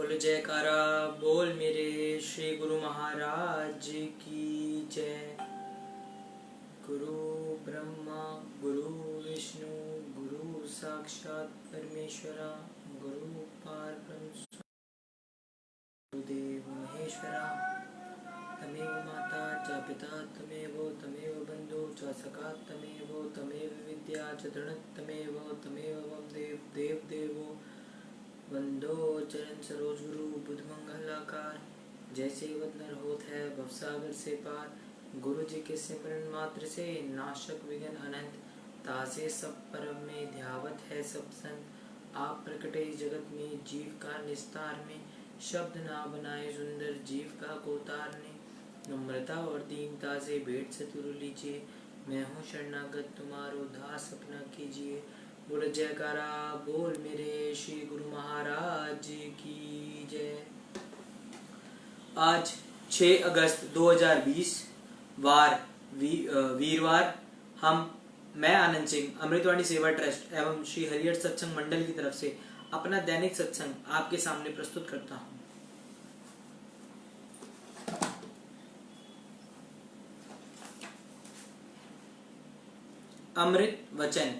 बोल जयकारा बोल मेरे श्री गुरु महाराज की जय। गुरु ब्रह्मा गुरु विष्णु गुरु साक्षात परमेश्वरा गुरु पारब्रह्म गुरुदेव महेश्वरा। तमेव माता च पिता तमेव तमेव बंधु च सखा तमेव तमेव विद्या च दृढ तमेव वंदे देव देवो वंदो चरण सरोज गुरु बुध मंगलाकार। जैसे वदनर होत है भवसागर से पार, गुरु जी के सिमरन मात्र से नाशक विघ्न अनंत। तासे सब परम में ध्यावत है सब संत। आप प्रकटे जगत में जीव का निस्तार में, शब्द ना बनाए सुंदर जीव का को तारने। नम्रता और दीनता से भेंट सतुरु लीजिए, मैं हूँ शरणागत तुम्हारो दास अपना कीजिए। बोल जयकारा बोल मेरे श्री गुरु महाराज की जय। आज 6 अगस्त 2020 वार वीरवार मैं आनंद सिंह अमृतवाणी सेवा ट्रस्ट एवं श्री हरिहर सत्संग मंडल की तरफ से अपना दैनिक सत्संग आपके सामने प्रस्तुत करता हूँ। अमृत वचन।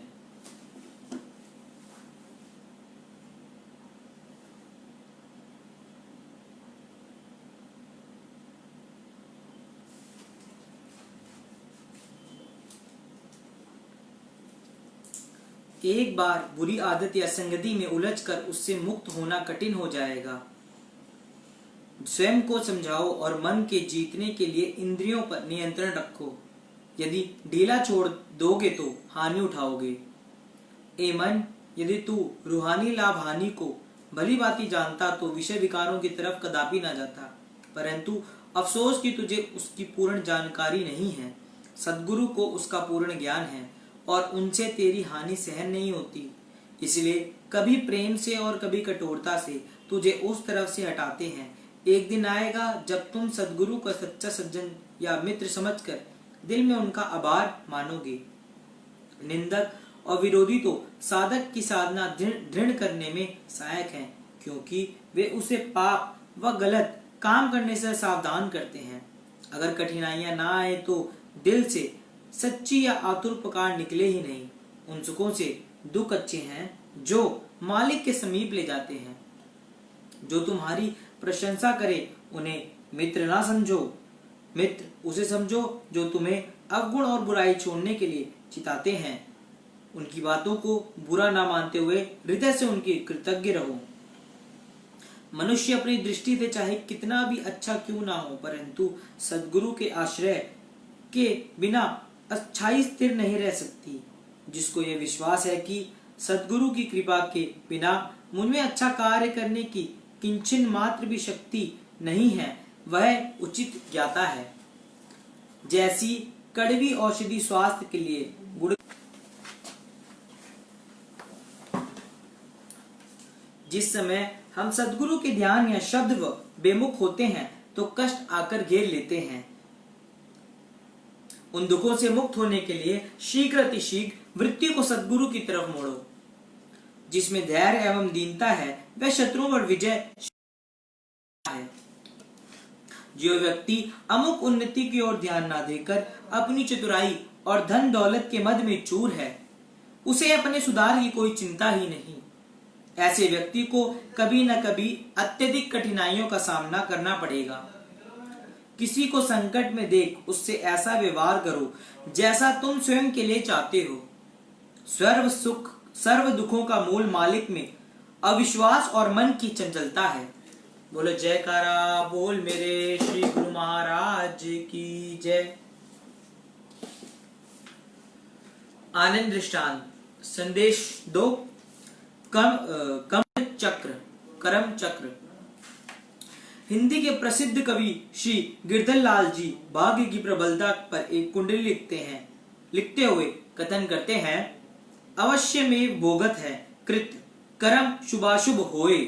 एक बार बुरी आदत या संगति में उलझकर उससे मुक्त होना कठिन हो जाएगा। स्वयं को समझाओ और मन के जीतने के लिए इंद्रियों पर नियंत्रण रखो। यदि ढीला छोड़ दोगे तो हानि उठाओगे। ए मन, यदि तू रूहानी लाभ हानि को भली भांति जानता तो विषय विकारों की तरफ कदापि न जाता। परंतु अफसोस कि तुझे उसकी पूर्ण जानकारी नहीं है। सद्गुरु को उसका पूर्ण ज्ञान है और उनसे तेरी हानि सहन नहीं होती। इसलिए कभी प्रेम से और कभी कठोरता से तुझे उस तरफ से हटाते हैं। एक दिन आएगा जब तुम सद्गुरु का सच्चा सज्जन या मित्र समझकर दिल में उनका आभार मानोगे। निंदक और विरोधी तो साधक की साधना दृढ़ करने में सहायक हैं, क्योंकि वे उसे पाप व गलत काम करने से सावधान करते हैं। अगर कठिनाइयां ना आए तो दिल से सच्ची या आतुर पुकार निकले ही नहीं। उन सुखों से दुख अच्छे हैं जो मालिक के समीप ले जाते हैं। जो तुम्हारी प्रशंसा करे उन्हें मित्र ना समझो, मित्र उसे समझो जो तुम्हें अवगुण और बुराई छोड़ने के लिए चिताते हैं। उनकी बातों को बुरा ना मानते हुए हृदय से उनकी कृतज्ञ रहो। मनुष्य अपनी दृष्टि से चाहे कितना भी अच्छा क्यों ना हो, परंतु सद्गुरु के आश्रय के बिना अच्छाई स्थिर नहीं रह सकती। जिसको यह विश्वास है कि सद्गुरु की कृपा के बिना मुझमें अच्छा कार्य करने की किंचन मात्र भी शक्ति नहीं है, वह उचित ज्ञाता है। जैसी कड़वी औषधि स्वास्थ्य के लिए गुड़, जिस समय हम सद्गुरु के ध्यान या शब्द व बेमुख होते हैं तो कष्ट आकर घेर लेते हैं। उन दुखों से मुक्त होने के लिए शीघ्र अतिशीघ्र वृत्ति को सद्गुरु की तरफ मोड़ो। जिसमें धैर्य एवं दीनता है वह शत्रुओं पर विजय है। जो व्यक्ति अमुक उन्नति की ओर ध्यान ना देकर अपनी चतुराई और धन दौलत के मद में चूर है, उसे अपने सुधार की कोई चिंता ही नहीं। ऐसे व्यक्ति को कभी न कभी अत्यधिक कठिनाइयों का सामना करना पड़ेगा। किसी को संकट में देख उससे ऐसा व्यवहार करो जैसा तुम स्वयं के लिए चाहते हो। सर्व दुखों का मूल मालिक में अविश्वास और मन की चंचलता है। बोलो जयकारा बोल मेरे श्री गुरु महाराज की जय। आनंद दृष्टांत संदेश 2 करम चक्र। हिंदी के प्रसिद्ध कवि श्री गिरधर लाल जी भाग्य की प्रबलता पर एक कुंडली लिखते हुए कथन करते हैं, अवश्य में भोगत है कृत कर्म शुभाशुभ होए।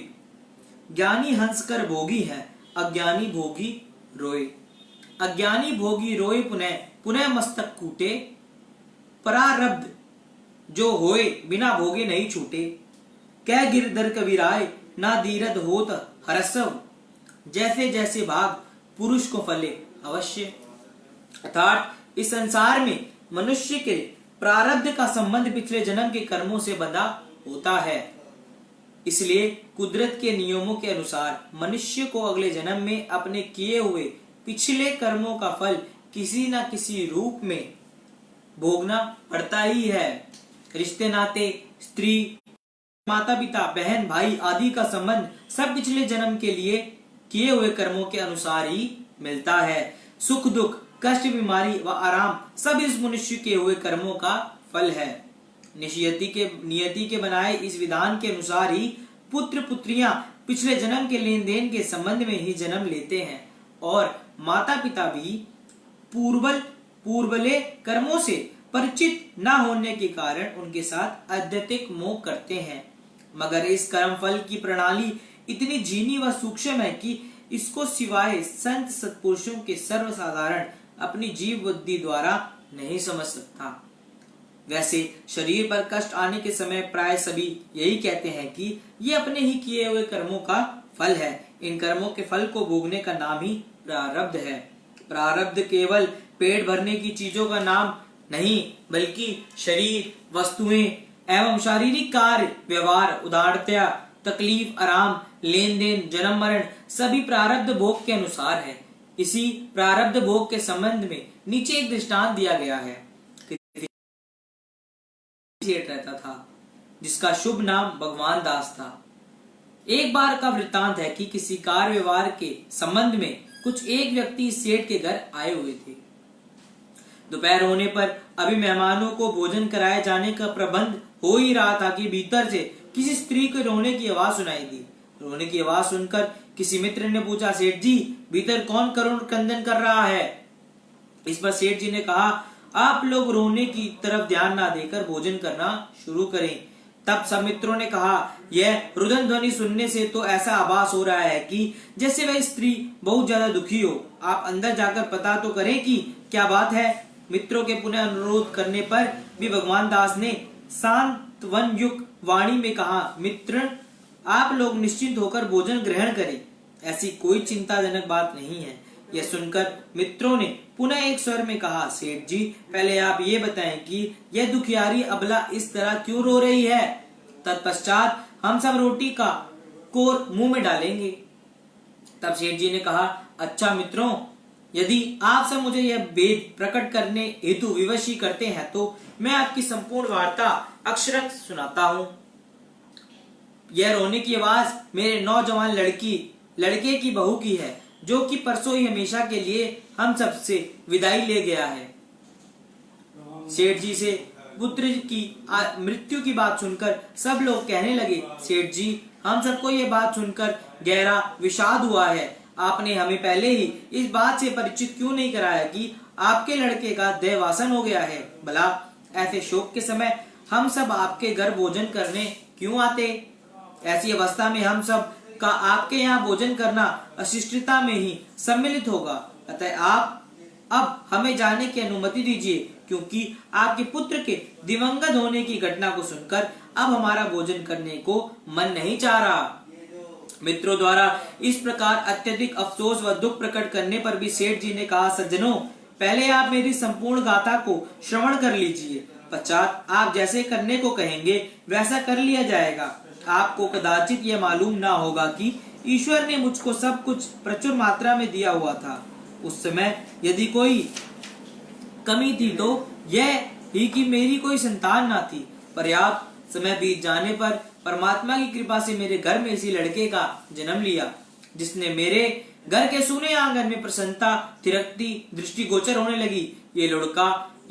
ज्ञानी हंस कर भोगी है अज्ञानी भोगी रोए। अज्ञानी भोगी रोए पुनः पुनः मस्तक कूटे। परारब्ध जो होए बिना भोगे नहीं छूटे। कह गिरधर कविराय ना दीरद होत हरसव जैसे जैसे भाग पुरुष को फले अवश्य। अर्थात इस संसार में मनुष्य के प्रारब्ध का संबंध पिछले जन्म के कर्मों से बंधा होता है। इसलिए कुदरत के नियमों के अनुसार मनुष्य को अगले जन्म में अपने किए हुए पिछले कर्मों का फल किसी न किसी रूप में भोगना पड़ता ही है। रिश्ते नाते, स्त्री, माता पिता, बहन भाई आदि का संबंध सब पिछले जन्म के लिए किए हुए कर्मों के अनुसार ही मिलता है। सुख दुख, कष्ट, बीमारी व आराम सब इस मनुष्य के हुए कर्मों का फल है। नियति के बनाए इस विधान के अनुसार ही पुत्र पुत्रियां पिछले जन्म के लेन देन के संबंध में ही जन्म लेते हैं और माता पिता भी पूर्वले कर्मों से परिचित न होने के कारण उनके साथ अत्यधिक मोह करते हैं। मगर इस कर्म फल की प्रणाली इतनी जीनी व सूक्ष्म है कि इसको सिवाय संत सत्पुरुषों के सर्वसाधारण अपनी जीव बुद्धि द्वारा नहीं समझ सकता। वैसे शरीर पर कष्ट आने के समय प्राय सभी यही कहते हैं कि ये अपने ही किए हुए कर्मों का फल है। इन कर्मों के फल को भोगने का नाम ही प्रारब्ध है। प्रारब्ध केवल पेट भरने की चीजों का नाम नहीं, बल्कि शरीर, वस्तुएं एवं शारीरिक कार्य, व्यवहार, उदारता, तकलीफ, आराम, लेन देन, जन्म मरण सभी प्रारब्ध भोग के अनुसार है। इसी प्रारब्ध भोग के संबंध में नीचे एक दृष्टांत दिया गया है। सेठ रहता था जिसका शुभ नाम भगवान दास था। एक बार का वृत्तांत है कि किसी कार्य व्यवहार के संबंध में कुछ एक व्यक्ति सेठ के घर आए हुए थे। दोपहर होने पर अभी मेहमानों को भोजन कराए जाने का प्रबंध हो ही रहा था कि भीतर से किसी स्त्री को रोने की आवाज सुनाई दी। रोने की आवाज सुनकर किसी मित्र ने पूछा, सेठ जी भीतर कौन करुण क्रंदन कर रहा है? इस पर सेठ जी ने कहा, आप लोग रोने की तरफ ध्यान ना देकर भोजन करना शुरू करें। तब सब मित्रों ने कहा, यह रुदन ध्वनि सुनने से तो ऐसा आभास हो रहा है कि जैसे वह स्त्री बहुत ज्यादा दुखी हो। आप अंदर जाकर पता तो करें कि क्या बात है। मित्रों के पुनः अनुरोध करने पर भी भगवान दास ने सांत्वन युक्त वाणी में कहा, मित्र आप लोग निश्चिंत होकर भोजन ग्रहण करें, ऐसी कोई चिंताजनक बात नहीं है। यह सुनकर मित्रों ने पुनः एक स्वर में कहा, सेठ जी पहले आप ये बताएं कि यह दुखियारी अबला इस तरह क्यों रो रही है? तत्पश्चात हम सब रोटी का कोर मुंह में डालेंगे। तब सेठ जी ने कहा, अच्छा मित्रों, यदि आप सब मुझे यह भेद प्रकट करने हेतु विवशी करते हैं तो मैं आपकी संपूर्ण वार्ता अक्षरशः सुनाता हूँ। यह रोने की आवाज मेरे नौजवान लड़के की बहू की है, जो कि परसों ही हमेशा के लिए हम सब से विदाई ले गया है। सेठ जी से पुत्र की मृत्यु की बात सुनकर सब लोग कहने लगे, सेठ जी हम सबको ये बात सुनकर गहरा विषाद हुआ है। आपने हमें पहले ही इस बात से परिचित क्यों नहीं कराया कि आपके लड़के का देहवासन हो गया है? भला ऐसे शोक के समय हम सब आपके घर भोजन करने क्यों आते? ऐसी अवस्था में हम सब का आपके यहाँ भोजन करना अशिष्टता में ही सम्मिलित होगा। अतः आप अब हमें जाने की अनुमति दीजिए, क्योंकि आपके पुत्र के दिवंगत होने की घटना को सुनकर अब हमारा भोजन करने को मन नहीं चाह रहा। मित्रों द्वारा इस प्रकार अत्यधिक अफसोस व दुख प्रकट करने पर भी सेठ जी ने कहा, सज्जनों पहले आप मेरी संपूर्ण गाथा को श्रवण कर लीजिए, पश्चात आप जैसे करने को कहेंगे वैसा कर लिया जाएगा। आपको कदाचित यह मालूम ना होगा कि ईश्वर ने मुझको सब कुछ प्रचुर मात्रा में दिया हुआ था। उस समय यदि कोई कमी थी तो यह ही कि मेरी कोई संतान ना थी। पर्याप्त समय बीत जाने पर परमात्मा की कृपा से मेरे घर में इसी लड़के का जन्म लिया, जिसने मेरे घर के सूने आंगन में प्रसन्नता थिरकती दृष्टि गोचर होने लगी। ये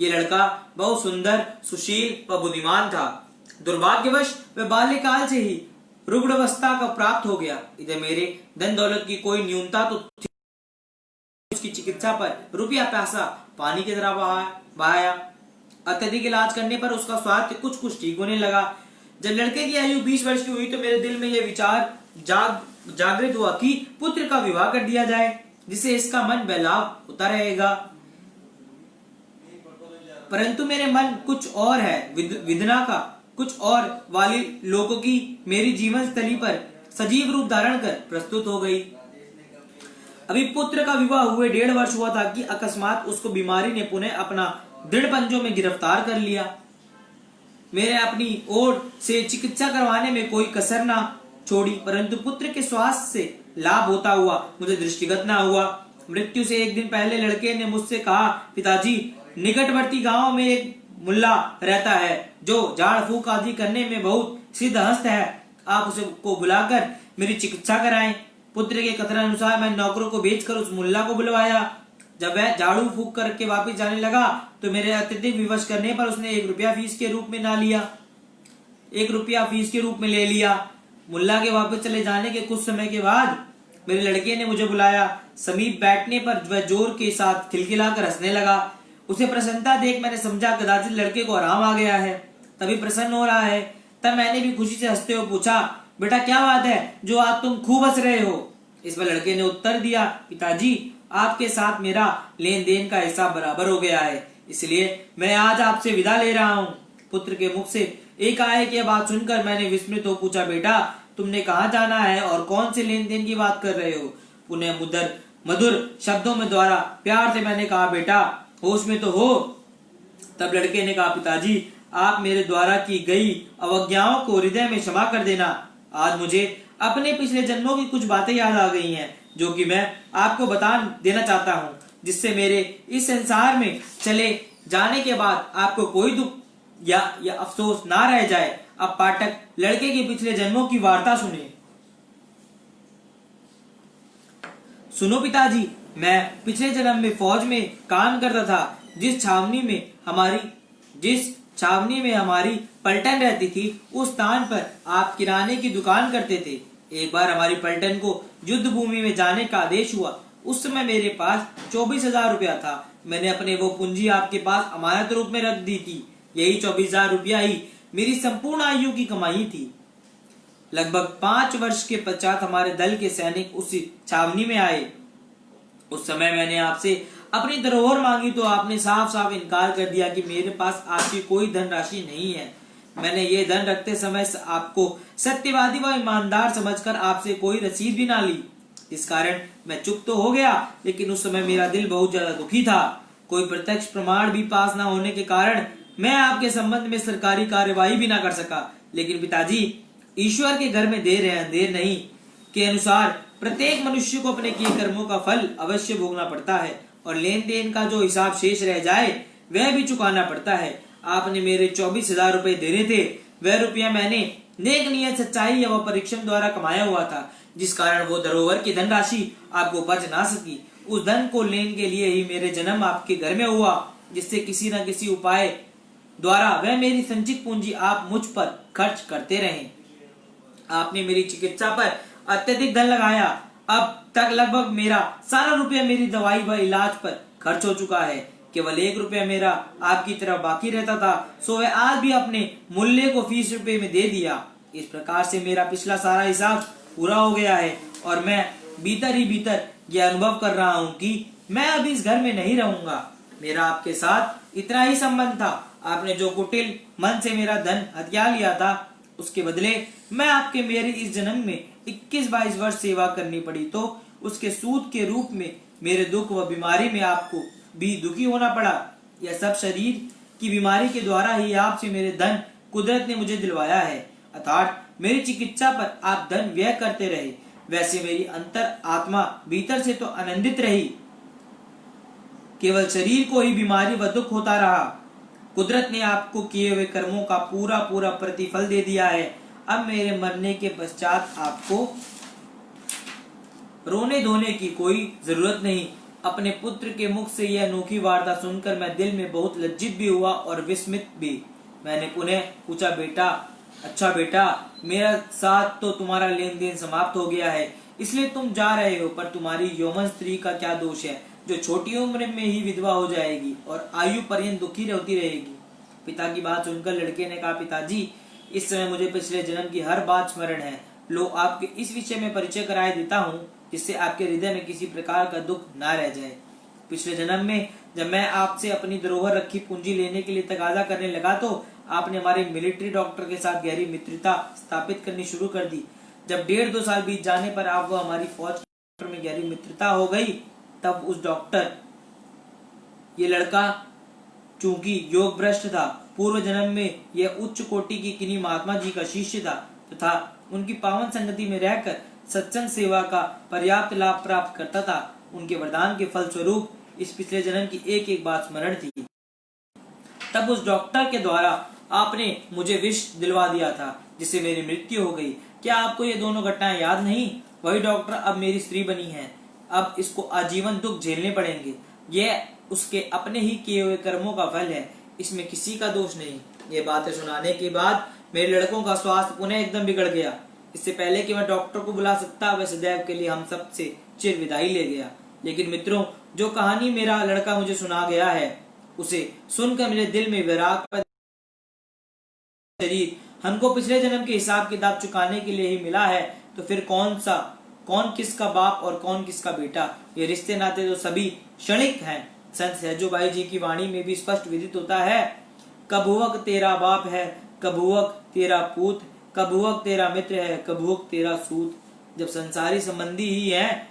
लड़का बहुत सुंदर, सुशील व बुद्धिमान था। दुर्भाग्यवश वह बाल्यकाल से ही रुग्णावस्था का प्राप्त हो गया। इधर मेरे धन दौलत की कोई न्यूनता तो थी, उसकी चिकित्सा पर रुपया पैसा पानी की तरह बहाया। अत्यधिक इलाज करने पर उसका स्वास्थ्य कुछ ठीक होने लगा। जब लड़के की आयु 20 वर्ष की हुई तो मेरे दिल में यह विचार जागृत हुआ कि पुत्र का विवाह कर दिया जाए, जिससे इसका मन बहलाव होता रहेगा। परंतु मेरे मन कुछ और है, विधना का कुछ और वाली लोगों की मेरी जीवन स्थली पर सजीव रूप धारण कर प्रस्तुत हो गई। अभी पुत्र का विवाह हुए 1.5 वर्ष हुआ था कि अकस्मात उसको बीमारी ने पुनः अपना दृढ़ पंजों में गिरफ्तार कर लिया। मेरे अपनी ओर से चिकित्सा करवाने में कोई कसर ना छोड़ी, परंतु पुत्र के स्वास्थ्य से लाभ होता हुआ मुझे दृष्टिगत ना हुआ। मृत्यु से एक दिन पहले लड़के ने मुझसे कहा, पिताजी, निकटवर्ती गांव में एक मुल्ला रहता है जो झाड़ फूक आदि करने में बहुत सिद्धहस्त है, आप उसे को बुलाकर मेरी चिकित्सा कराएं। पुत्र के कथनानुसार मैं नौकरों को भेजकर उस मुल्ला को बुलवाया। जब वह झाड़ू फूक करके वापस जाने लगा तो मेरे अत्यधिक विवश करने पर उसने 1 रुपया फीस के रूप में ना लिया 1 रुपया फीस के रूप में ले लिया। मुल्ला के वापस चले जाने के कुछ समय के बाद मेरे लड़के ने मुझे बुलाया। समीप बैठने पर वह जोर के साथ खिलखिलाकर हंसने लगा। उसे प्रसन्नता देख मैंने समझा कदाचित लड़के को आराम आ गया है, तभी प्रसन्न हो रहा है। तब मैंने भी खुशी से हंसते हुए पूछा, बेटा क्या बात है जो आज तुम खूब हंस रहे हो? इस पर लड़के ने उत्तर दिया, पिताजी, आपके साथ मेरा लेन देन का हिसाब बराबर हो गया है, इसलिए मैं आज आपसे विदा ले रहा हूँ। पुत्र के मुख से एकाएक यह बात सुनकर मैंने विस्मित हो पूछा, बेटा तुमने कहाँ जाना है और कौन से लेन देन की बात कर रहे हो? पुनः मधुर शब्दों में द्वारा प्यार से मैंने कहा, बेटा होश में तो हो। तब लड़के ने कहा, पिताजी, आप मेरे द्वारा की गई अवज्ञाओं को हृदय में क्षमा कर देना। आज मुझे अपने पिछले जन्मों की कुछ बातें याद आ गई हैं, जो कि मैं आपको बता देना चाहता हूँ, जिससे मेरे इस संसार में चले जाने के बाद आपको कोई दुख या अफसोस ना रह जाए। अब पाठक लड़के के पिछले जन्मों की वार्ता सुनो पिताजी, मैं पिछले जन्म में फौज में काम करता था। जिस छावनी में हमारी पलटन रहती थी, उस स्थान पर आप किराने की दुकान करते थे। एक बार हमारी पलटन को युद्ध भूमि में जाने का आदेश हुआ। उस समय मेरे पास 24,000 रुपया था। मैंने अपने वो पूंजी आपके पास अमानत रूप में रख दी थी। यही 24,000 रुपया ही मेरी संपूर्ण आयु की कमाई थी। लगभग 5 वर्ष के पश्चात हमारे दल के सैनिक उस छावनी में आए। उस समय मैंने आपसे अपनी धरोहर मांगी तो आपने साफ साफ इनकार कर दिया कि मेरे पास आपकी कोई धनराशि नहीं है। मैंने ये धन रखते समय आपको सत्यवादी व ईमानदार समझकर आपसे कोई रसीद भी ना ली। इस कारण मैं चुप तो हो गया, लेकिन उस समय मेरा दिल बहुत ज्यादा दुखी था। कोई प्रत्यक्ष प्रमाण भी पास ना होने के कारण मैं आपके संबंध में सरकारी कार्यवाही भी ना कर सका। लेकिन पिताजी, ईश्वर के घर में देर है अंधेर नहीं के अनुसार प्रत्येक मनुष्य को अपने किए कर्मों का फल अवश्य भोगना पड़ता है, और लेन देन का जो हिसाब शेष रह जाए वह भी चुकाना पड़ता है। आपने मेरे 24,000 रुपए देने थे। वह रुपया मैंने नेक नियत, सच्चाई व परिश्रम द्वारा कमाया हुआ था, जिस कारण वो धरोहर की धनराशि आपको बच ना सकी। उस धन को लेने के लिए ही मेरे जन्म आपके घर में हुआ, जिससे किसी न किसी उपाय द्वारा वह मेरी संचित पूंजी आप मुझ पर खर्च करते रहे। आपने मेरी चिकित्सा पर अत्यधिक धन लगाया। अब तक लगभग मेरा सारा रुपया मेरी दवाई व इलाज पर खर्च हो चुका है। केवल 1 रुपया मेरा आपकी तरफ बाकी रहता था, सो वह आज भी अपने मूल्य को फीस रुपए में दे दिया। इस प्रकार से मेरा पिछला सारा हिसाब पूरा हो गया है, और मैं भीतर ही भीतर यह अनुभव कर रहा हूँ कि मैं अब इस घर में नहीं रहूंगा। मेरा आपके साथ इतना ही संबंध था। आपने जो कुटिल मन से मेरा धन हथिया लिया था, उसके बदले मैं आपके मेरे इस जन्म में 21-22 वर्ष सेवा करनी पड़ी, तो उसके सूद के रूप में मेरे दुख व बीमारी में आपको भी दुखी होना पड़ा। यह सब शरीर की बीमारी के द्वारा ही आपसे मेरे धन कुदरत ने मुझे दिलवाया है। अर्थात मेरी चिकित्सा पर आप धन व्यय करते रहे, वैसे मेरी अंतर आत्मा भीतर से तो आनंदित रही। केवल शरीर को ही बीमारी व दुख होता रहा। कुदरत ने आपको किए हुए कर्मों का पूरा पूरा प्रतिफल दे दिया है। अब मेरे मरने के पश्चात आपको रोने धोने की कोई जरूरत नहीं। अपने पुत्र के मुख से यह अनोखी वार्ता सुनकर मैं दिल में बहुत लज्जित भी हुआ और विस्मित भी। मैंने पुनः पूछा, बेटा, अच्छा बेटा, मेरा साथ तो तुम्हारा लेन देन समाप्त हो गया है, इसलिए तुम जा रहे हो, पर तुम्हारी यौवन स्त्री का क्या दोष है, जो छोटी उम्र में ही विधवा हो जाएगी और आयु पर्यंत दुखी होती रहेगी। पिता की बात सुनकर लड़के ने कहा, पिताजी, इस समय मुझे पिछले जन्म की हर बात स्मरण है। लो, आपके इस विषय में परिचय कराए देता हूँ, जिससे आपके हृदय में किसी प्रकार का दुख ना रह जाए। पिछले जन्म में जब मैं आपसे अपनी धरोहर रखी पूंजी लेने के लिए तगाजा करने लगा, तो आपने हमारे मिलिट्री डॉक्टर के साथ गहरी मित्रता स्थापित करनी शुरू कर दी। जब 1.5-2 साल बीत जाने पर आप वो हमारी फौज में गहरी मित्रता हो गई, तब उस डॉक्टर, ये लड़का चूंकि योग भ्रष्ट था, पूर्व जन्म में यह उच्च कोटि की किन्हीं महात्मा जी का शिष्य था तथा उनकी पावन संगति में रहकर सत्संग सेवा का पर्याप्त लाभ प्राप्त करता था, उनके वरदान के फल स्वरूप इस पिछले जन्म की एक एक बात स्मरण थी। तब उस डॉक्टर के द्वारा आपने मुझे विष दिलवा दिया था, जिससे मेरी मृत्यु हो गई। क्या आपको ये दोनों घटनाएं याद नहीं? वही डॉक्टर अब मेरी स्त्री बनी है। अब इसको आजीवन दुख झेलने पड़ेंगे। यह उसके अपने ही किए हुए कर्मों का फल है, इसमें किसी का दोष नहीं। ये बातें सुनाने के बाद मेरे लड़कों का स्वास्थ्य पुनः एकदम बिगड़ गया। इससे पहले कि मैं डॉक्टर को बुला सकता, वह सदैव के लिए हम सब से चिर विदाई ले गया। लेकिन मित्रों, जो कहानी मेरा लड़का मुझे सुना गया है, उसे सुनकर मेरे दिल में विराग शरीर हमको पिछले जन्म के हिसाब किताब चुकाने के लिए ही मिला है, तो फिर कौन किसका बाप और कौन किसका बेटा? ये रिश्ते नाते तो सभी क्षणिक हैं। संत सहजोबाई जी की वाणी में भी स्पष्ट विदित होता है, कभुवक तेरा बाप है, कभुवक तेरा पूत, कभुवक तेरा मित्र है, कभुवक तेरा सूत। जब संसारी संबंधी ही है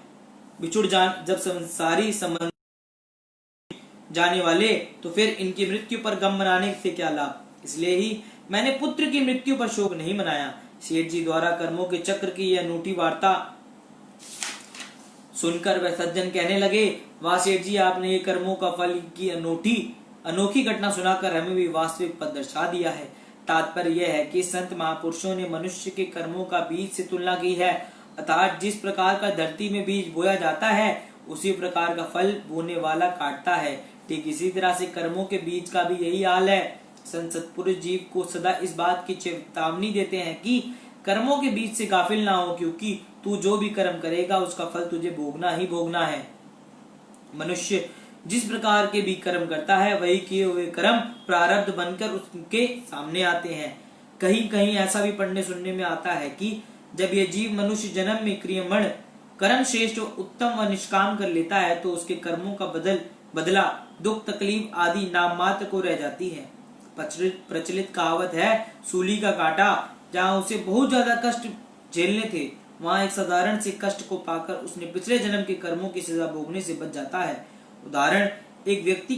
जब संसारी संबंधी जाने वाले, तो फिर इनकी मृत्यु पर गम मनाने से क्या लाभ? इसलिए ही मैंने पुत्र की मृत्यु पर शोक नहीं मनाया। सेठ जी द्वारा कर्मों के चक्र की यह अनूठी वार्ता सुनकर वह सज्जन कहने लगे, वाह सेठ जी, आपने ये कर्मों का फल की अनोखी घटना सुनाकर हमें भी वास्तविक पद दर्शा दिया है। तात्पर्य यह है कि संत महापुरुषों ने मनुष्य के कर्मों का बीज से तुलना की है, अर्थात जिस प्रकार का धरती में बीज बोया जाता है, उसी प्रकार का फल बोने वाला काटता है। ठीक इसी तरह से कर्मों के बीज का भी यही हाल है। संत सत्पुरुष जीव को सदा इस बात की चेतावनी देते हैं कि कर्मों के बीच से गाफिल ना हो, क्योंकि तू जो भी कर्म करेगा उसका फल तुझे भोगना ही भोगना है। मनुष्य जिस प्रकार के भी कर्म करता है, वही किए हुए कर्म प्रारब्ध बनकर उसके सामने आते हैं। कहीं कहीं ऐसा भी पढ़ने सुनने में आता है कि जब यह जीव मनुष्य जन्म में क्रियमण कर्म श्रेष्ठ उत्तम व निष्काम कर लेता है, तो उसके कर्मों का बदला दुख तकलीफ आदि नाम मात्र को रह जाती है। प्रचलित कहावत है, सूली का कांटा। जहाँ उसे बहुत ज्यादा कष्ट झेलने थे, वहाँ एक साधारण से कष्ट को पाकर उसने पिछले जन्म के कर्मों की सजा भोगने से बच जाता है। उदाहरण, एक व्यक्ति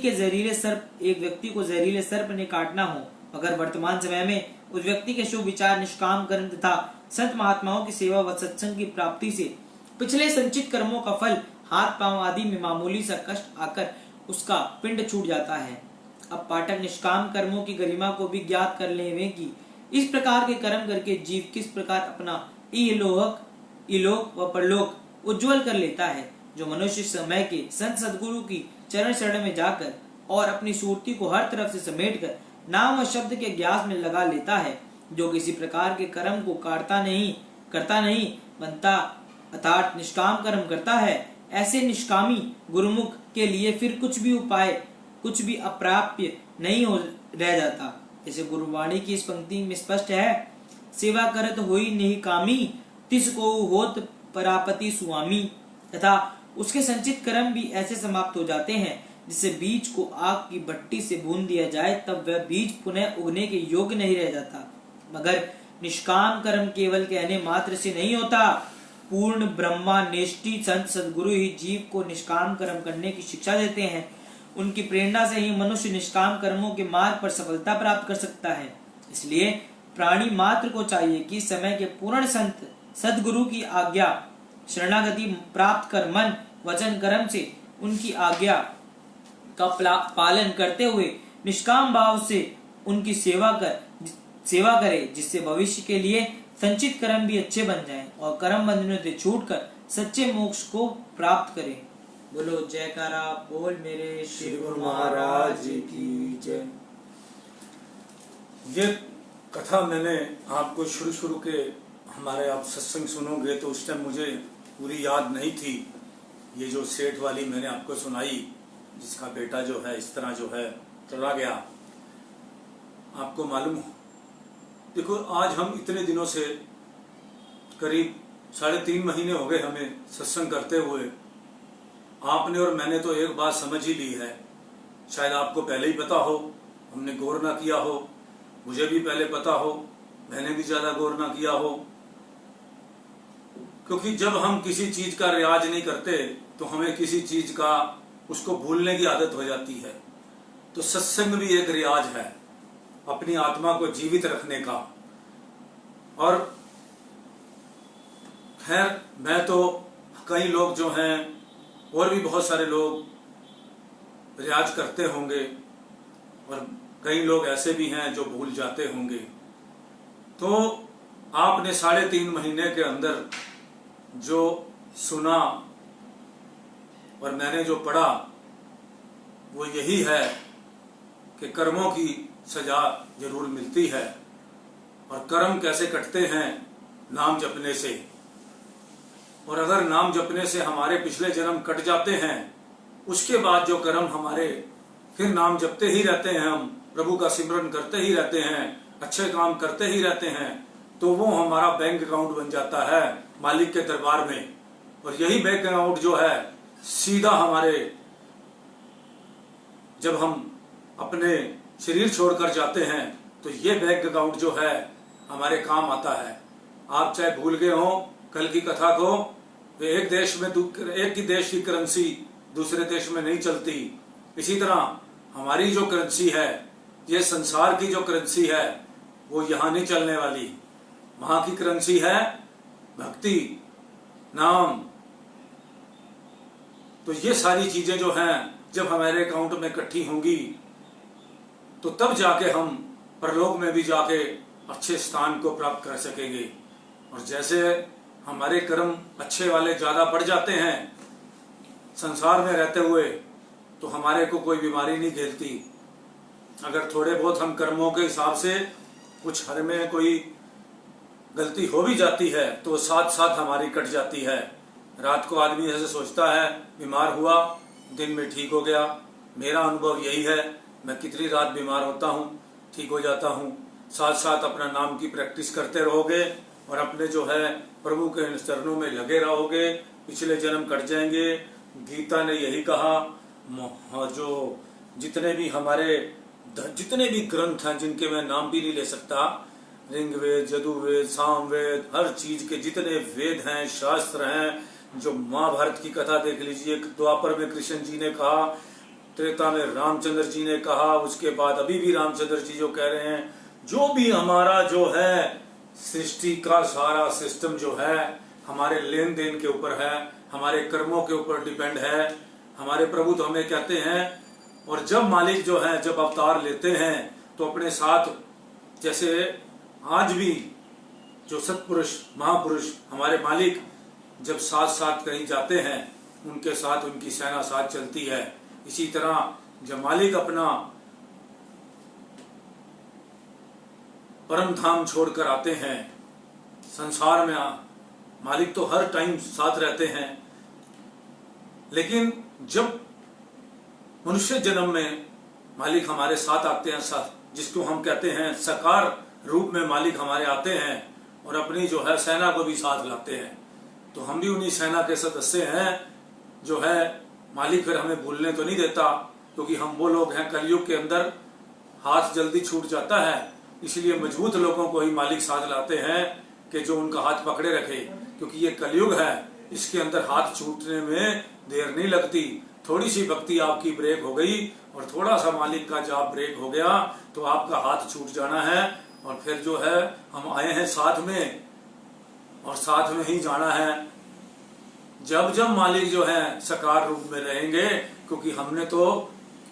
को जहरीले सर्प ने काटना हो, मगर वर्तमान समय में उस व्यक्ति के शुभ विचार, निष्काम कर्म तथा संत महात्माओं की सेवा व सत्संग की प्राप्ति से पिछले संचित कर्मों का फल हाथ पांव आदि में मामूली सा कष्ट आकर उसका पिंड छूट जाता है। अब पाठक निष्काम कर्मों की गरिमा को भी ज्ञात कर लेवे कि इस प्रकार के कर्म करके जीव किस प्रकार अपना इलोक व परलोक उज्जवल कर लेता है। जो मनुष्य समय के संत सदगुरु की चरण शरण में जाकर और अपनी सूरती को हर तरफ से समेटकर नाम व शब्द के ज्ञास में लगा लेता है, जो किसी प्रकार के कर्म को करता नहीं बनता, अर्थात निष्काम कर्म करता है, ऐसे निष्कामी गुरुमुख के लिए फिर कुछ भी अप्राप्य नहीं रह जाता। जैसे गुरुवाणी की इस पंक्ति में स्पष्ट है, सेवा करत होई नहीं कामी, तिस को होत परापति सुआमी। तथा उसके संचित कर्म भी ऐसे समाप्त हो जाते हैं, जिससे बीज को आग की भट्टी से भून दिया जाए तब वह बीज पुनः उगने के योग्य नहीं रह जाता। मगर निष्काम कर्म केवल कहने मात्र से नहीं होता। पूर्ण ब्रह्मानिष्ठी संत सदगुरु ही जीव को निष्काम कर्म करने की शिक्षा देते हैं। उनकी प्रेरणा से ही मनुष्य निष्काम कर्मों के मार्ग पर सफलता प्राप्त कर सकता है। इसलिए प्राणी मात्र को चाहिए कि समय के पूर्ण संत सदगुरु की आज्ञा शरणागति प्राप्त कर मन वचन कर्म से उनकी आज्ञा का पालन करते हुए निष्काम भाव से उनकी सेवा करे, जिससे भविष्य के लिए संचित कर्म भी अच्छे बन जाएं और कर्म बंधनों से छूटकर सच्चे मोक्ष को प्राप्त करें। बोलो जयकारा बोल मेरे श्री गुरु महाराज की जय। ये कथा मैंने आपको शुरू के हमारे आप सत्संग सुनोगे तो उस टाइम मुझे पूरी याद नहीं थी। ये जो सेठ वाली मैंने आपको सुनाई, जिसका बेटा जो है इस तरह जो है चला गया, आपको मालूम हो, देखो आज हम इतने दिनों से करीब 3.5 महीने हो गए हमें सत्संग करते हुए। आपने और मैंने तो एक बात समझ ही ली है, शायद आपको पहले ही पता हो, हमने गौर ना किया हो, मुझे भी पहले पता हो, मैंने भी ज्यादा गौर ना किया हो। क्योंकि जब हम किसी चीज का रियाज नहीं करते तो हमें किसी चीज का उसको भूलने की आदत हो जाती है। तो सत्संग भी एक रियाज है अपनी आत्मा को जीवित रखने का। और खैर, मैं तो, कई लोग जो हैं और भी बहुत सारे लोग रियाज करते होंगे और कई लोग ऐसे भी हैं जो भूल जाते होंगे। तो आपने 3.5 महीने के अंदर जो सुना और मैंने जो पढ़ा वो यही है कि कर्मों की सजा जरूर मिलती है। और कर्म कैसे कटते हैं? नाम जपने से। और अगर नाम जपने से हमारे पिछले जन्म कट जाते हैं, उसके बाद जो कर्म हमारे, फिर नाम जपते ही रहते हैं, हम प्रभु का सिमरन करते ही रहते हैं, अच्छे काम करते ही रहते हैं, तो वो हमारा बैंक अकाउंट बन जाता है मालिक के दरबार में। और यही बैंक अकाउंट जो है सीधा हमारे, जब हम अपने शरीर छोड़कर जाते हैं तो ये बैंक अकाउंट जो है हमारे काम आता है। आप चाहे भूल गए हो कल की कथा को, एक देश में एक ही देश की करेंसी दूसरे देश में नहीं चलती। इसी तरह हमारी जो करेंसी है, ये संसार की जो करेंसी है, वो यहाँ नहीं चलने वाली। वहां की करेंसी है भक्ति, नाम। तो ये सारी चीजें जो हैं जब हमारे अकाउंट में इकट्ठी होंगी तो तब जाके हम परलोक में भी जाके अच्छे स्थान को प्राप्त कर सकेंगे। और जैसे हमारे कर्म अच्छे वाले ज्यादा बढ़ जाते हैं संसार में रहते हुए, तो हमारे को कोई बीमारी नहीं घेरती। अगर थोड़े बहुत हम कर्मों के हिसाब से कुछ हर में कोई गलती हो भी जाती है तो साथ साथ हमारी कट जाती है। रात को आदमी ऐसे सोचता है बीमार हुआ, दिन में ठीक हो गया। मेरा अनुभव यही है, मैं कितनी रात बीमार होता हूँ, ठीक हो जाता हूँ। साथ साथ अपना नाम की प्रैक्टिस करते रहोगे और अपने जो है प्रभु के चरणों में लगे रहोगे, पिछले जन्म कट जाएंगे। गीता ने यही कहा। जो जितने भी हमारे जितने भी ग्रंथ हैं जिनके मैं नाम भी नहीं ले सकता, ऋग्वेद, यजुर्वेद, सामवेद, हर चीज के जितने वेद हैं, शास्त्र हैं, जो महाभारत की कथा देख लीजिए, द्वापर में कृष्ण जी ने कहा, त्रेता में रामचंद्र जी ने कहा, उसके बाद अभी भी रामचंद्र जी जो कह रहे हैं, जो भी हमारा जो है सृष्टि का सारा सिस्टम जो है हमारे लेन देन के ऊपर है, हमारे कर्मों के ऊपर डिपेंड है। हमारे प्रभु तो हमें कहते हैं, और जब मालिक जो है जब अवतार लेते हैं तो अपने साथ, जैसे आज भी जो सत्पुरुष महापुरुष हमारे मालिक जब साथ साथ कहीं जाते हैं, उनके साथ उनकी सेना साथ चलती है। इसी तरह जब मालिक अपना परम धाम छोड़कर आते हैं संसार में, मालिक तो हर टाइम साथ रहते हैं, लेकिन जब मनुष्य जन्म में मालिक हमारे साथ आते हैं, जिसको हम कहते हैं साकार रूप में मालिक हमारे आते हैं और अपनी जो है सेना को भी साथ लाते हैं, तो हम भी उन्हीं सेना के सदस्य हैं। जो है मालिक फिर हमें भूलने तो नहीं देता, क्योंकि हम वो लोग हैं कलयुग के अंदर हाथ जल्दी छूट जाता है, इसलिए मजबूत लोगों को ही मालिक साथ लाते हैं कि जो उनका हाथ पकड़े रखे। क्योंकि ये कलयुग है, इसके अंदर हाथ छूटने में देर नहीं लगती। थोड़ी सी भक्ति आपकी ब्रेक हो गई और थोड़ा सा मालिक का जाप ब्रेक हो गया तो आपका हाथ छूट जाना है। और फिर जो है हम आए हैं साथ में और साथ में ही जाना है, जब जब मालिक जो है साकार रूप में रहेंगे। क्योंकि हमने तो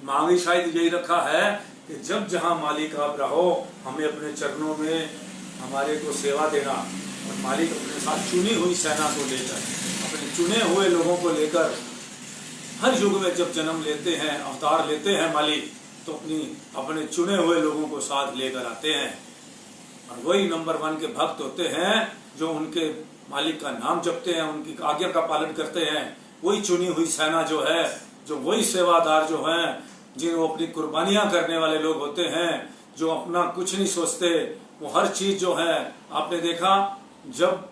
मांगी शायद यही रखा है कि जब जहां मालिक आप रहो, हमें अपने चरणों में हमारे को सेवा देना। और मालिक अपने साथ चुनी हुई सेना को लेकर, अपने चुने हुए लोगों को लेकर हर युग में जब जन्म लेते हैं, अवतार लेते हैं मालिक, तो अपने चुने हुए लोगों को साथ लेकर आते हैं। और वही नंबर 1 के भक्त होते हैं जो उनके मालिक का नाम जपते हैं, उनकी आज्ञा का पालन करते हैं। वही चुनी हुई सेना जो है, जो वही सेवादार जो हैं, जिन्हों अपनी कुर्बानियां करने वाले लोग होते हैं, जो अपना कुछ नहीं सोचते। वो हर चीज जो है, आपने देखा जब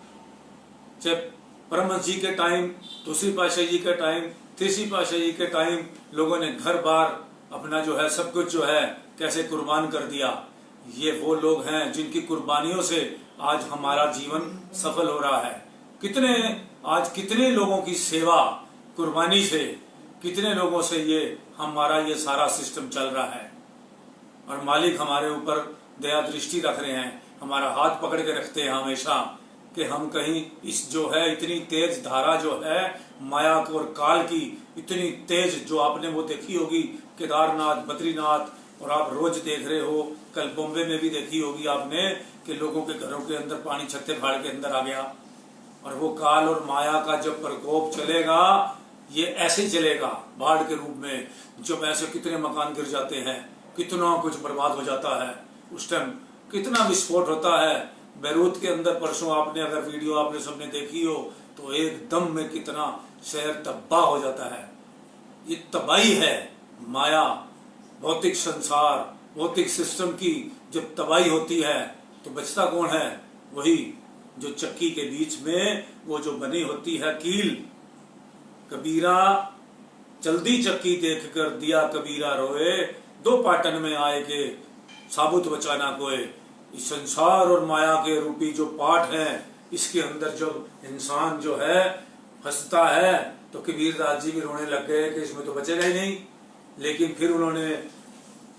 परमहंस जी के टाइम, दूसरी पातशाही जी के टाइम, तीसरी पातशाही जी के टाइम, लोगों ने घर बार अपना जो है सब कुछ जो है कैसे कुर्बान कर दिया। ये वो लोग हैं जिनकी कुर्बानियों से आज हमारा जीवन सफल हो रहा है। कितने लोगों की सेवा कुर्बानी से, कितने लोगों से ये हमारा ये सारा सिस्टम चल रहा है। और मालिक हमारे ऊपर दया दृष्टि रख रहे हैं, हमारा हाथ पकड़ के रखते हैं हमेशा कि हम कहीं इस जो है इतनी तेज धारा जो है माया और काल की, इतनी तेज जो आपने वो देखी होगी केदारनाथ, बद्रीनाथ, और आप रोज देख रहे हो, कल बॉम्बे में भी देखी होगी आपने कि लोगों के घरों के अंदर पानी छत्ते फाड़ के अंदर आ गया। और वो काल और माया का जब प्रकोप चलेगा, ये ऐसे चलेगा बाढ़ के रूप में, जब ऐसे कितने मकान गिर जाते हैं, कितना कुछ बर्बाद हो जाता है, उस टाइम कितना विस्फोट होता है। बैरूत के अंदर परसों आपने अगर वीडियो आपने सबने देखी हो तो एकदम में कितना शहर तबाह हो जाता है। ये तबाही है, माया, भौतिक संसार, भौतिक सिस्टम की जब तबाही होती है तो बचता कौन है? वही जो चक्की के बीच में वो जो बनी होती है कील। कबीरा जल्दी चक्की देख कर दिया कबीरा रोए, दो पाटन में आए के साबुत बचाना कोय। इस संसार और माया के रूपी जो पाठ है, इसके अंदर जब इंसान जो है फंसता है तो कबीर दास जी भी रोने लग गए कि इसमें तो बचेगा ही नहीं। लेकिन फिर उन्होंने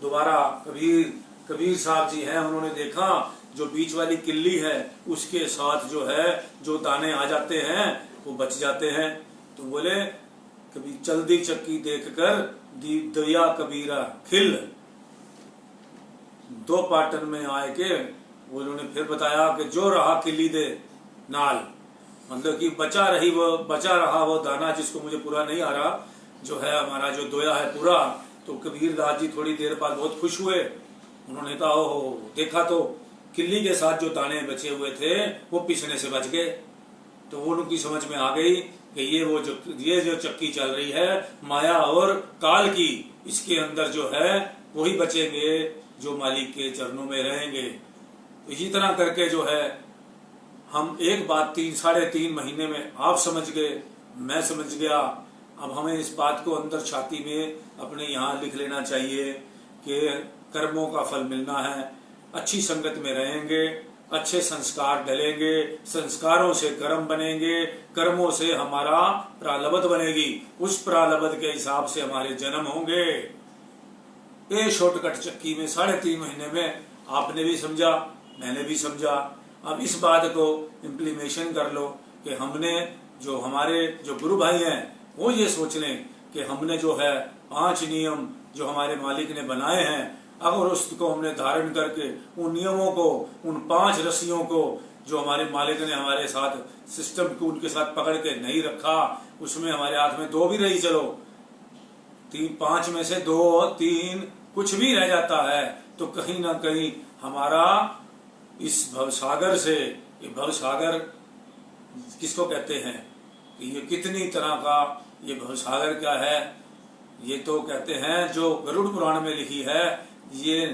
दोबारा कबीर साहब जी हैं, उन्होंने देखा जो बीच वाली किल्ली है उसके साथ जो है जो दाने आ जाते हैं वो बच जाते हैं। तो बोले कभी चल्दी चक्की देखकर दिया कबीरा खिल, दो पाटन में आए के उन्होंने फिर बताया कि जो रहा किल्ली दे नाल, मतलब कि बचा रहा वो दाना जिसको मुझे पूरा नहीं आ रहा, जो है हमारा जो दोया है पूरा। तो कबीर दास जी थोड़ी देर बाद बहुत खुश हुए, उन्होंने कहा ओहो, देखा तो किल्ली के साथ जो दाने बचे हुए थे वो पिसने से बच गए। तो वो उनकी समझ में आ गई कि ये जो चक्की चल रही है माया और काल की, इसके अंदर जो है वही बचेंगे जो मालिक के चरणों में रहेंगे। तो इसी तरह करके जो है हम एक बात 3-3.5 महीने में आप समझ गए, मैं समझ गया। अब हमें इस बात को अंदर छाती में अपने यहाँ लिख लेना चाहिए कि कर्मों का फल मिलना है। अच्छी संगत में रहेंगे, अच्छे संस्कार डलेंगे, संस्कारों से कर्म बनेंगे, कर्मों से हमारा प्रालब्ध बनेगी, उस प्रालब्ध के हिसाब से हमारे जन्म होंगे। ये शॉर्टकट चक्की में 3.5 महीने में आपने भी समझा, मैंने भी समझा। अब इस बात को इम्प्लीमेशन कर लो कि हमने जो हमारे जो गुरु भाई हैं वो ये सोच लें कि हमने जो है 5 नियम जो हमारे मालिक ने बनाए हैं, अगर उसको हमने धारण करके उन नियमों को, उन 5 रस्सियों को जो हमारे मालिक ने हमारे साथ सिस्टम को उनके साथ पकड़ के नहीं रखा, उसमें हमारे हाथ में 2 भी रही, चलो 5 में से 2-3 कुछ भी रह जाता है तो कहीं ना कहीं हमारा इस भवसागर से, ये भवसागर किसको कहते हैं, ये कितनी तरह का ये भवसागर क्या है, ये तो कहते हैं जो गरुड़ पुराण में लिखी है, ये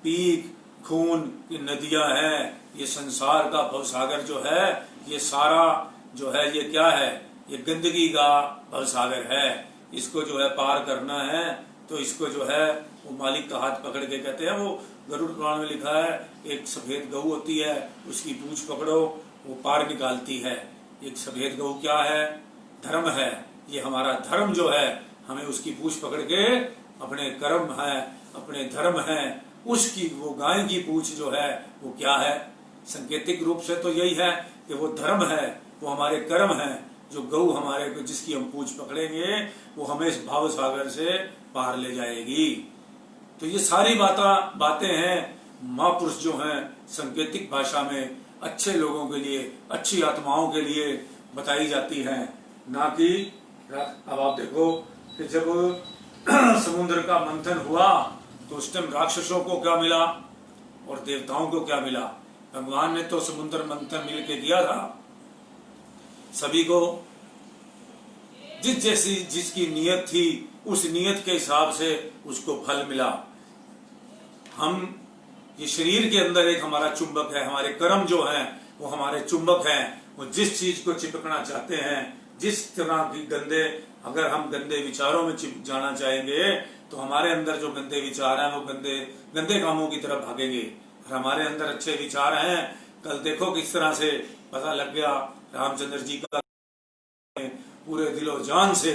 पीक खून की नदियां हैं। ये संसार का भवसागर जो है ये सारा जो है ये क्या है, ये गंदगी का भवसागर है। इसको जो है पार करना है तो इसको जो है वो मालिक का हाथ पकड़ के कहते हैं, वो गरुड़ पुराण में लिखा है, एक सफेद गऊ होती है, उसकी पूंछ पकड़ो वो पार निकालती है। एक सफेद गऊ क्या है? धर्म है। ये हमारा धर्म जो है हमें उसकी पूंछ पकड़ के अपने कर्म है, अपने धर्म है, उसकी वो गाय की पूंछ जो है वो क्या है? सांकेतिक रूप से तो यही है कि वो धर्म है, वो हमारे कर्म है। जो गऊ हमारे को जिसकी हम पूंछ पकड़ेंगे वो हमें इस भाव सागर से पार ले जाएगी। तो ये सारी बातें हैं महापुरुष जो हैं सांकेतिक भाषा में अच्छे लोगों के लिए, अच्छी आत्माओं के लिए बताई जाती हैं, ना कि अब आप देखो कि जब समुद्र का मंथन हुआ तो उस टाइम राक्षसों को क्या मिला और देवताओं को क्या मिला? भगवान ने तो समुद्र मंथन मिल के दिया था सभी को, जिसकी नियत थी उस नियत के हिसाब से उसको फल मिला। हम ये शरीर के अंदर एक हमारा चुंबक है, हमारे कर्म जो हैं वो हमारे चुंबक हैं। वो जिस चीज को चिपकना चाहते हैं, जिस तरह की अगर हम गंदे विचारों में चिपक जाना चाहेंगे तो हमारे अंदर जो गंदे विचार हैं वो गंदे कामों की तरफ भागेंगे। और हमारे अंदर अच्छे विचार हैं, कल देखो किस तरह से पता लग गया रामचंद्र जी का पूरे दिलो जान से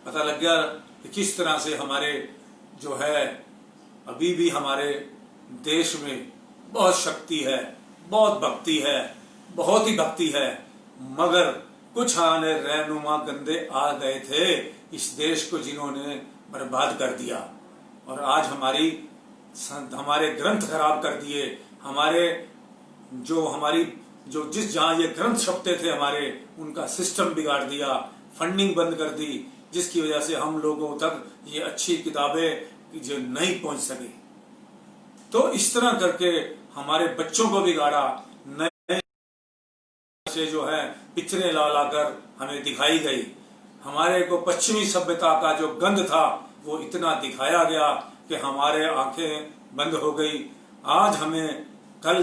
पता लग गया कि किस तरह से हमारे जो है अभी भी हमारे देश में बहुत शक्ति है, बहुत भक्ति है, बहुत ही भक्ति है, मगर कुछ आने रहनुमा गंदे आ गए थे इस देश को जिन्होंने बर्बाद कर दिया। और आज हमारे ग्रंथ खराब कर दिए, हमारी जो जिस जहां ये ग्रंथ छपते थे हमारे, उनका सिस्टम बिगाड़ दिया, फंडिंग बंद कर दी, जिसकी वजह से हम लोगों तक ये अच्छी किताबें जो नहीं पहुंच सकी। तो इस तरह करके हमारे बच्चों को बिगाड़ा, नए से जो है पिक्चरें ला लाकर हमें दिखाई गई। हमारे को पश्चिमी सभ्यता का जो गंध था वो इतना दिखाया गया कि हमारे आंखें बंद हो गई। आज हमें कल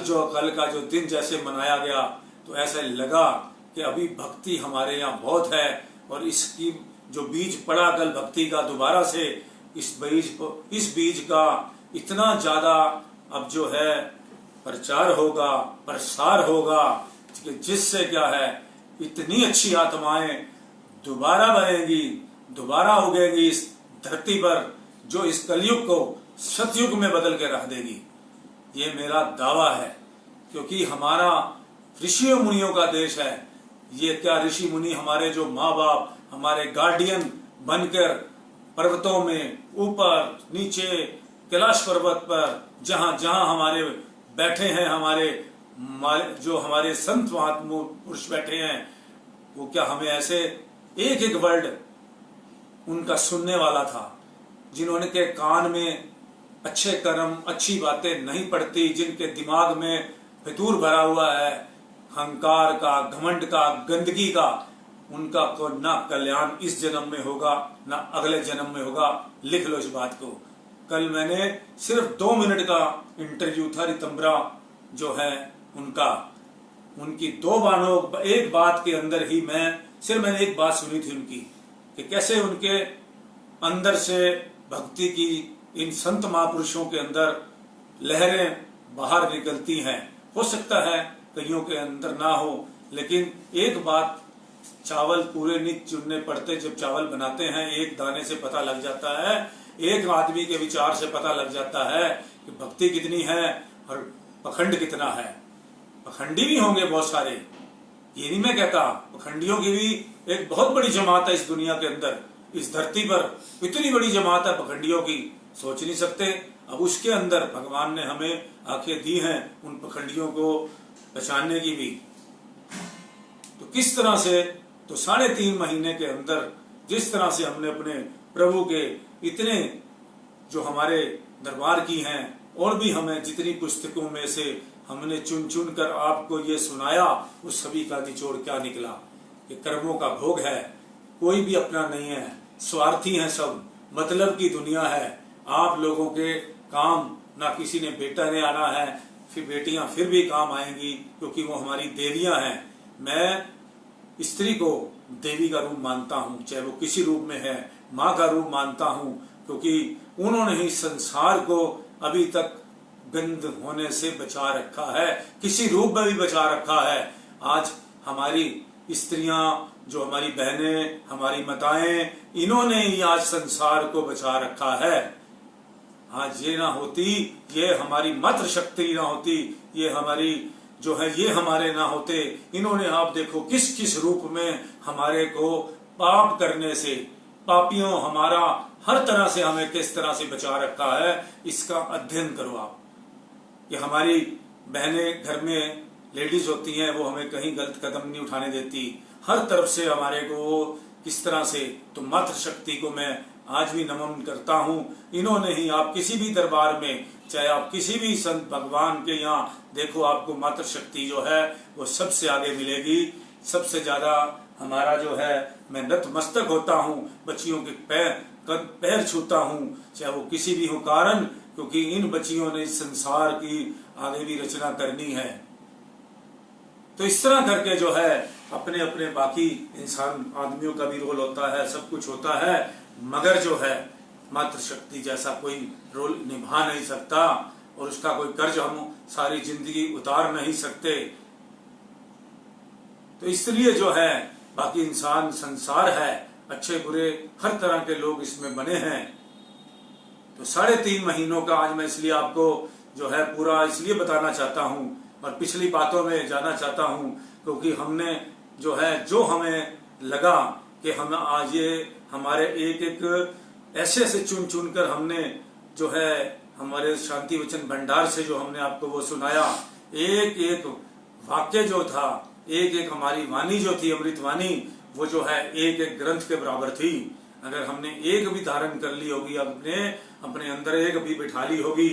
का जो दिन जैसे मनाया गया तो ऐसा लगा कि अभी भक्ति हमारे यहाँ बहुत है, और इसकी जो बीज पड़ा कल भक्ति का दोबारा से इस बीज का इतना ज्यादा अब जो है प्रचार होगा, प्रसार होगा, जिससे क्या है इतनी अच्छी आत्माएं दोबारा बनेगी, दोबारा उगेगी इस धरती पर, जो इस कलयुग को सतयुग में बदल के रख देगी। ये मेरा दावा है, क्योंकि हमारा ऋषियों मुनियों का देश है। ये क्या ऋषि मुनि हमारे जो माँ बाप, हमारे गार्डियन बनकर पर्वतों में ऊपर नीचे कैलाश पर्वत पर जहां जहां हमारे बैठे हैं, जो हमारे संत महात्मा पुरुष बैठे हैं, वो क्या हमें ऐसे एक एक वर्ड उनका सुनने वाला था, जिन्होंने के कान में अच्छे कर्म अच्छी बातें नहीं पड़ती, जिनके दिमाग में फितूर भरा हुआ है अहंकार का, घमंड का, गंदगी का, उनका को ना कल्याण इस जन्म में होगा ना अगले जन्म में होगा। लिख लो इस बात को। कल मैंने सिर्फ 2 मिनट का इंटरव्यू था रितंबरा जो है उनकी 2 बानों एक बात के अंदर ही मैंने एक बात सुनी थी उनकी, कि कैसे उनके अंदर से भक्ति की इन संत महापुरुषों के अंदर लहरें बाहर निकलती हैं। हो सकता है कईयों के अंदर ना हो, लेकिन एक बात, चावल पूरे नहीं चुनने पड़ते, जब चावल बनाते हैं एक दाने से पता लग जाता है, एक आदमी के विचार से पता लग जाता है कि भक्ति कितनी है और पखंड कितना है। पखंडी भी होंगे बहुत सारे, ये नहीं मैं कहता, पखंडियों की भी एक बहुत बड़ी जमात है इस दुनिया के अंदर, इस धरती पर इतनी बड़ी जमात है पखंडियों की, सोच नहीं सकते। अब उसके अंदर भगवान ने हमें आंखें दी हैं उन पखंडियों को पहचानने की भी। तो किस तरह से, तो 3.5 महीने के अंदर जिस तरह से हमने अपने प्रभु के इतने जो हमारे दरबार की हैं, और भी हमें जितनी पुस्तकों में से हमने चुन चुन कर आपको ये सुनाया, उस सभी का निचोड़ क्या निकला कि कर्मों का भोग है, कोई भी अपना नहीं है, स्वार्थी हैं सब, मतलब की दुनिया है। आप लोगों के काम ना किसी ने बेटा ने आना है, फिर बेटियां फिर भी काम आएंगी, क्योंकि वो हमारी देवियां हैं। मैं स्त्री को देवी का रूप मानता हूँ, चाहे वो किसी रूप में है, माँ का रूप मानता हूँ, क्योंकि उन्होंने ही संसार को अभी तक गंद होने से बचा रखा है, किसी रूप में भी बचा रखा है। आज हमारी स्त्रियां, जो हमारी बहनें, हमारी माताएं, इन्होंने ही आज संसार को बचा रखा है। आज ये ना होती, ये हमारी मातृ शक्ति ना होती, ये हमारी जो है ये हमारे ना होते, इन्होंने आप देखो किस किस रूप में हमारे को पाप करने से, पापियों हमारा हर तरह से हमें किस तरह से बचा रखा है, इसका अध्ययन करो आप। ये हमारी बहनें घर में लेडीज होती हैं, वो हमें कहीं गलत कदम नहीं उठाने देती, हर तरफ से हमारे को किस तरह से। तो मातृ शक्ति को मैं आज भी नमन करता हूँ। इन्होंने ही, आप किसी भी दरबार में, चाहे आप किसी भी संत भगवान के यहाँ देखो, आपको मातृ शक्ति जो है वो सबसे आगे मिलेगी। सबसे ज्यादा हमारा जो है, मैं नतमस्तक होता हूँ, बच्चियों के पैर छूता हूँ, चाहे वो किसी भी हो कारण, क्योंकि इन बच्चियों ने इस संसार की आगे भी रचना करनी है। तो इस तरह करके जो है अपने अपने बाकी इंसान आदमियों का भी रोल होता है, सब कुछ होता है, मगर जो है मातृशक्ति जैसा कोई रोल निभा नहीं सकता, और उसका कोई कर्ज हम सारी जिंदगी उतार नहीं सकते। तो इसलिए जो है बाकी इंसान संसार है, अच्छे बुरे हर तरह के लोग इसमें बने हैं। तो 3.5 महीनों का आज मैं इसलिए आपको जो है पूरा इसलिए बताना चाहता हूं और पिछली बातों में जाना चाहता हूं, क्योंकि हमने जो है जो हमें लगा कि हम आज ये हमारे एक एक ऐसे ऐसे चुन चुन कर हमने जो है हमारे शांति वचन भंडार से जो हमने आपको वो सुनाया, एक एक वाक्य जो था, एक एक हमारी वाणी जो थी अमृत वाणी, वो जो है एक एक ग्रंथ के बराबर थी। अगर हमने एक भी धारण कर ली होगी, अपने अंदर एक भी बिठा ली होगी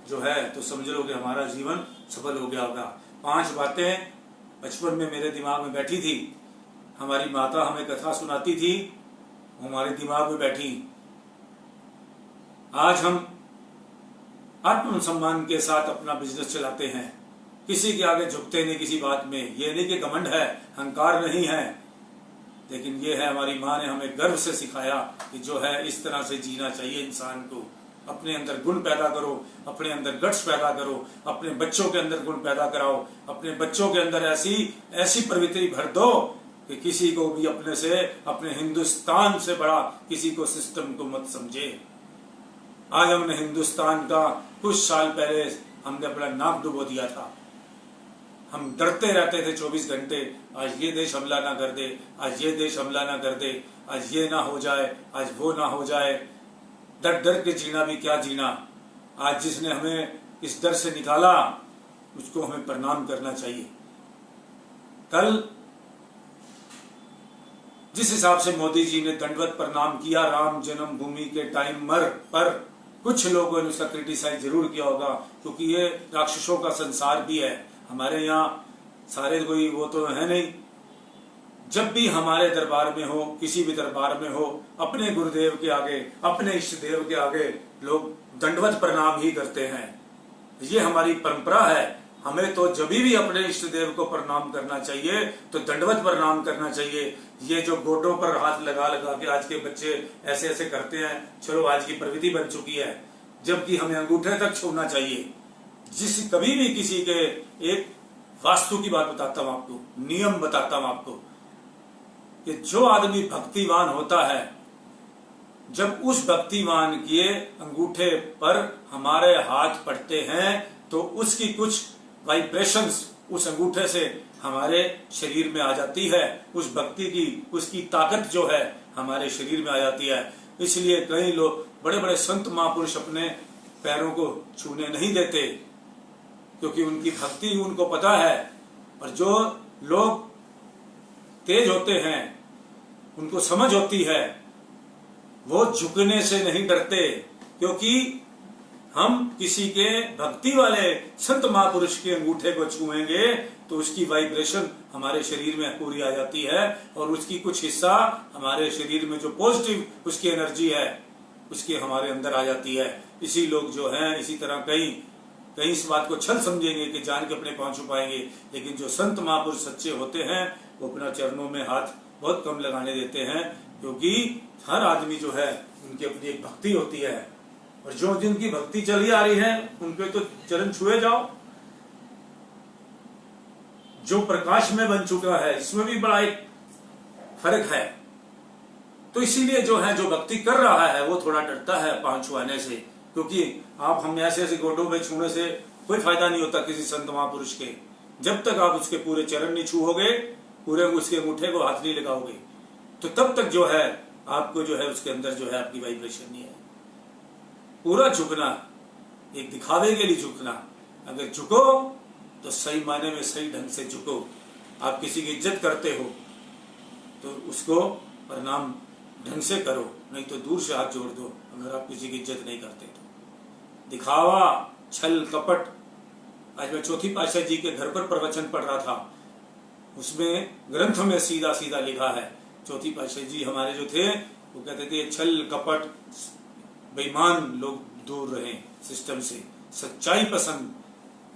जो है, तो समझ लो कि हमारा जीवन सफल हो गया होगा। 5 बातें बचपन में मेरे दिमाग में बैठी थी, हमारी माता हमें कथा सुनाती थी, हमारे दिमाग में बैठी। आज हम आत्मसम्मान के साथ अपना बिजनेस चलाते हैं, किसी के आगे झुकते नहीं किसी बात में। ये नहीं कि घमंड है, अहंकार नहीं है, लेकिन ये है हमारी माँ ने हमें गर्व से सिखाया कि जो है इस तरह से जीना चाहिए इंसान को। अपने अंदर गुण पैदा करो, अपने अंदर गट्स पैदा करो, अपने बच्चों के अंदर गुण पैदा कराओ, अपने बच्चों के अंदर ऐसी प्रवृत्ति भर दो कि किसी को भी अपने से, अपने हिंदुस्तान से बड़ा किसी को सिस्टम को मत समझे। आज हमने हिंदुस्तान का कुछ साल पहले हमने अपना नाक डुबो दिया था। हम डरते रहते थे 24 घंटे, आज ये देश हमला ना कर दे, आज ये देश हमला ना कर दे, आज ये ना हो जाए, आज वो ना हो जाए। डर डर के जीना भी क्या जीना। आज जिसने हमें इस डर से निकाला उसको हमें प्रणाम करना चाहिए। कल जिस हिसाब से मोदी जी ने दंडवत प्रणाम किया राम जन्मभूमि के टाइम पर कुछ लोगों ने उसका क्रिटिसाइज जरूर किया होगा, क्योंकि ये राक्षसों का संसार भी है। हमारे यहाँ सारे कोई वो तो है नहीं। जब भी हमारे दरबार में हो, किसी भी दरबार में हो, अपने गुरुदेव के आगे, अपने इष्ट देव के आगे लोग दंडवत प्रणाम ही करते हैं। ये हमारी परंपरा है। हमें तो जब भी अपने इष्ट देव को प्रणाम करना चाहिए तो दंडवत प्रणाम करना चाहिए। ये जो गोडों पर हाथ लगा लगा के आज के बच्चे ऐसे ऐसे करते हैं, चलो आज की प्रवृत्ति बन चुकी है, जबकि हमें अंगूठे तक छूना चाहिए। कभी भी किसी के, एक वास्तु की बात बताता हूं आपको, नियम बताता हूं आपको, कि जो आदमी भक्तिवान होता है, जब उस भक्तिवान के अंगूठे पर हमारे हाथ पड़ते हैं तो उसकी कुछ वाइब्रेशंस उस अंगूठे से हमारे शरीर में आ जाती है। उस भक्ति की, उसकी ताकत जो है हमारे शरीर में आ जाती है। इसलिए कई लोग, बड़े बड़े संत महापुरुष अपने पैरों को छूने नहीं देते, क्योंकि उनकी भक्ति उनको पता है। और जो लोग तेज होते हैं, उनको समझ होती है, वो झुकने से नहीं डरते, क्योंकि हम किसी के भक्ति वाले संत महापुरुष के अंगूठे को छुएंगे तो उसकी वाइब्रेशन हमारे शरीर में पूरी आ जाती है, और उसकी कुछ हिस्सा हमारे शरीर में जो पॉजिटिव उसकी एनर्जी है उसके हमारे अंदर आ जाती है। इसी लोग जो हैं, इसी तरह कई इस बात को छल समझेंगे कि जान के अपने पांव छुपाएंगे, लेकिन जो संत महापुरुष सच्चे होते हैं वो अपना चरणों में हाथ बहुत कम लगाने देते हैं, क्योंकि हर आदमी जो है उनकी अपनी एक भक्ति होती है, और जो जिनकी भक्ति चली आ रही है उनके तो चरण छुए जाओ। जो प्रकाश में बन चुका है, इसमें भी बड़ा एक फर्क है। तो इसीलिए जो है, जो भक्ति कर रहा है वो थोड़ा डरता है पांव छुआने से, क्योंकि हम ऐसे ऐसे गोडों में छूने से कोई फायदा नहीं होता किसी संत महापुरुष के। जब तक आप उसके पूरे चरण नहीं छूओगे, पूरे उसके अंगूठे को हाथ नहीं लगाओगे, तो तब तक जो है आपको जो है उसके अंदर जो है आपकी वाइब्रेशन नहीं है। पूरा झुकना, एक दिखावे के लिए झुकना। अगर झुको तो सही मायने में सही ढंग से झुको। आप किसी की इज्जत करते हो तो उसको प्रणाम ढंग से करो, नहीं तो दूर से हाथ जोड़ दो। अगर आप किसी की इज्जत नहीं करते तो दिखावा, छल कपट। आज मैं चौथी पातशाह जी के घर पर प्रवचन पढ़ रहा था, उसमें ग्रंथ में सीधा सीधा लिखा है। चौथी पातशाह जी हमारे जो थे वो कहते थे छल कपट, बेईमान लोग दूर रहें सिस्टम से, सच्चाई पसंद,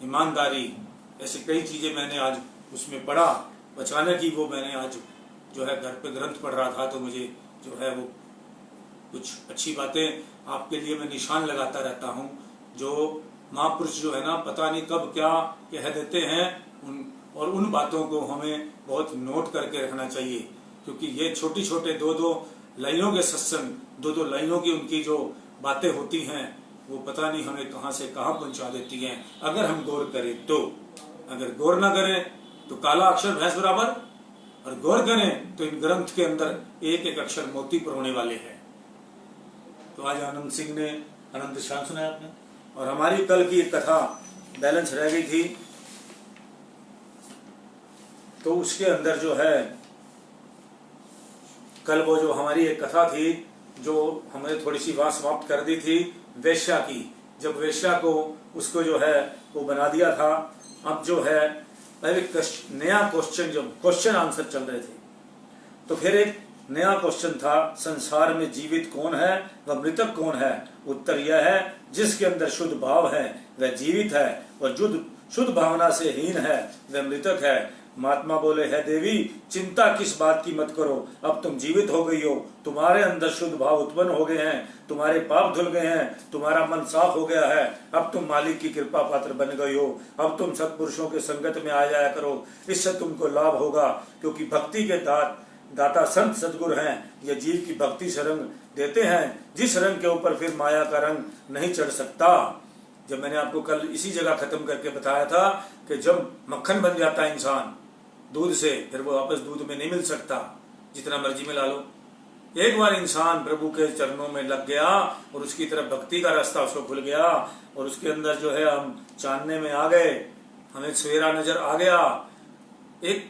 ईमानदारी, ऐसे कई चीजें मैंने आज उसमें पढ़ा। अचानक ही वो मैंने आज जो है घर पे ग्रंथ पढ़ रहा था, तो मुझे जो है वो कुछ अच्छी बातें आपके लिए मैं निशान लगाता रहता हूँ। जो महापुरुष जो है ना, पता नहीं कब क्या कह देते हैं, और उन बातों को हमें बहुत नोट करके रखना चाहिए, क्योंकि ये छोटी छोटे दो दो लाइनों के सत्संग, दो दो लाइनों की उनकी जो बातें होती हैं वो पता नहीं हमें कहाँ से कहाँ पहुंचा देती हैं, अगर हम गौर करें तो। अगर गौर ना करें तो काला अक्षर भैंस बराबर, और गौर करें तो इन ग्रंथ के अंदर एक एक अक्षर मोती पर होने वाले हैं। तो आज आनंद सिंह ने अनंत शान सुनाया आपने, और हमारी कल की एक कथा बैलेंस रह गई थी, तो उसके अंदर जो है कल वो जो हमारी एक कथा थी जो हमने थोड़ी सी बात समाप्त कर दी थी वेश्या की। जब वेश्या को उसको जो है वो बना दिया था, अब जो है नया क्वेश्चन, जब क्वेश्चन आंसर चल रहे थे तो फिर एक नया क्वेश्चन था, संसार में जीवित कौन है व मृतक कौन है। उत्तर यह है, जिसके अंदर शुद्ध भाव है वह जीवित है, और जो शुद्ध भावना से हीन है वह मृतक है। महात्मा बोले, है देवी चिंता किस बात की मत करो, अब तुम जीवित हो गई हो, तुम्हारे अंदर शुद्ध भाव उत्पन्न हो गए हैं, तुम्हारे पाप धुल गए हैं, तुम्हारा मन साफ हो गया है, अब तुम मालिक की कृपा पात्र बन गई हो, अब तुम सत्पुरुषों के संगत में आ जाया करो, इससे तुमको लाभ होगा, क्योंकि भक्ति के दाता संत सदगुरु हैं, ये जीव की भक्ति से रंग देते हैं, जिस रंग के ऊपर फिर माया का रंग नहीं चढ़ सकता। जब मैंने आपको कल इसी जगह खत्म करके बताया था कि जब मक्खन बन जाता है इंसान दूध से, फिर वो वापस दूध में नहीं मिल सकता, जितना मर्जी में ला लो। एक बार इंसान प्रभु के चरणों में लग गया और उसकी तरफ भक्ति का रास्ता उसको खुल गया, और उसके अंदर जो है हम चांदने में आ गए, हमें सवेरा नजर आ गया। एक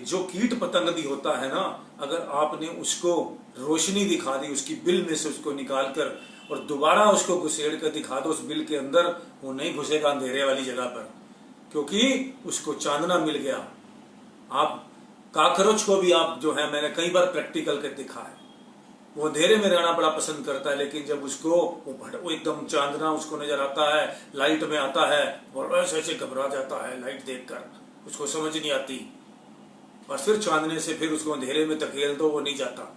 जो कीट पतंग भी होता है ना, अगर आपने उसको रोशनी दिखा दी, उसकी बिल में से उसको निकाल कर और दोबारा उसको घुसेड़ कर दिखा दो उस बिल के अंदर, वो नहीं घुसेगा अंधेरे वाली जगह पर, क्योंकि उसको चांदना मिल गया। आप काकरोच को भी आप जो है, मैंने कई बार प्रैक्टिकल कर दिखा है, वो अंधेरे में रहना बड़ा पसंद करता है, लेकिन जब उसको वो एकदम चांदना उसको नजर आता है, लाइट में आता है, और ऐसे ऐसे घबरा जाता है लाइट देखकर, उसको समझ नहीं आती, और फिर चांदने से फिर उसको अंधेरे में धकेल दो, वो नहीं जाता,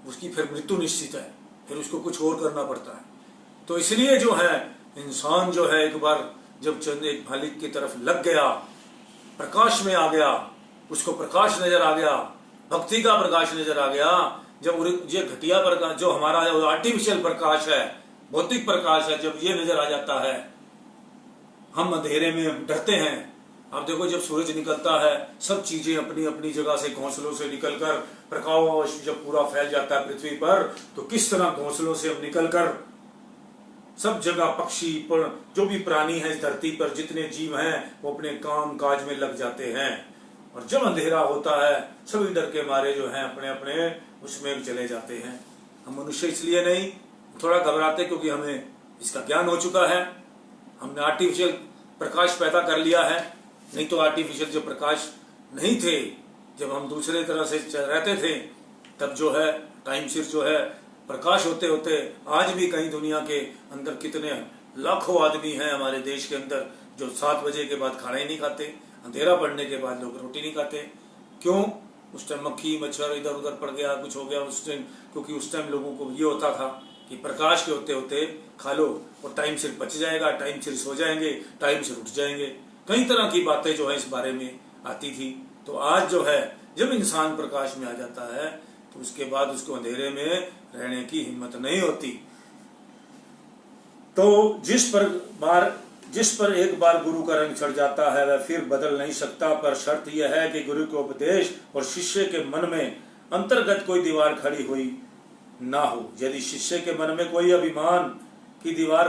उसकी फिर मृत्यु निश्चित है, फिर उसको कुछ और करना पड़ता है। तो इसलिए जो है इंसान जो है एक बार जब चंद एक मालिक की तरफ लग गया, प्रकाश में आ गया, उसको प्रकाश नजर आ गया, भक्ति का प्रकाश नजर आ गया, जब ये घटिया प्रकाश जो हमारा आर्टिफिशियल प्रकाश है, भौतिक प्रकाश है, जब ये नजर आ जाता है, हम अंधेरे में डरते हैं। आप देखो जब सूरज निकलता है, सब चीजें अपनी अपनी जगह से घोंसलों से निकलकर प्रकाश जब पूरा फैल जाता है पृथ्वी पर, तो किस तरह घोंसलों से हम निकलकर सब जगह पक्षी पर जो भी प्राणी है इस धरती पर जितने जीव हैं वो अपने काम काज में लग जाते हैं, और जब अंधेरा होता है सभी डर के मारे जो हैं अपने अपने उसमें चले जाते हैं। हम मनुष्य इसलिए नहीं थोड़ा घबराते क्योंकि हमें इसका ज्ञान हो चुका है, हमने आर्टिफिशियल प्रकाश पैदा कर लिया है। नहीं तो आर्टिफिशियल जो प्रकाश नहीं थे, जब हम दूसरे तरह से रहते थे, तब जो है टाइम सिर जो है प्रकाश होते होते आज भी कहीं दुनिया के अंदर कितने लाखों आदमी हैं हमारे देश के अंदर जो 7 बजे के बाद खाना ही नहीं खाते, अंधेरा पड़ने के बाद लोग रोटी नहीं खाते। क्यों? उस टाइम मक्खी मच्छर इधर उधर पड़ गया, कुछ हो गया उस टाइम, क्योंकि उस टाइम लोगों को ये होता था कि प्रकाश के होते होते खा लो और टाइम सिर पच जाएगा, टाइम सिर सो जाएंगे, टाइम सिर उठ जाएंगे। कई तरह की बातें जो है इस बारे में आती थी। तो आज जो है जब इंसान प्रकाश में आ जाता है तो उसके बाद उसको अंधेरे में रहने की हिम्मत नहीं होती। तो जिस पर एक बार गुरु का रंग चढ़ जाता है वह फिर बदल नहीं सकता, पर शर्त यह है कि गुरु के उपदेश और शिष्य के मन में अंतर्गत कोई दीवार खड़ी हुई ना हो। यदि शिष्य के मन में कोई अभिमान की दीवार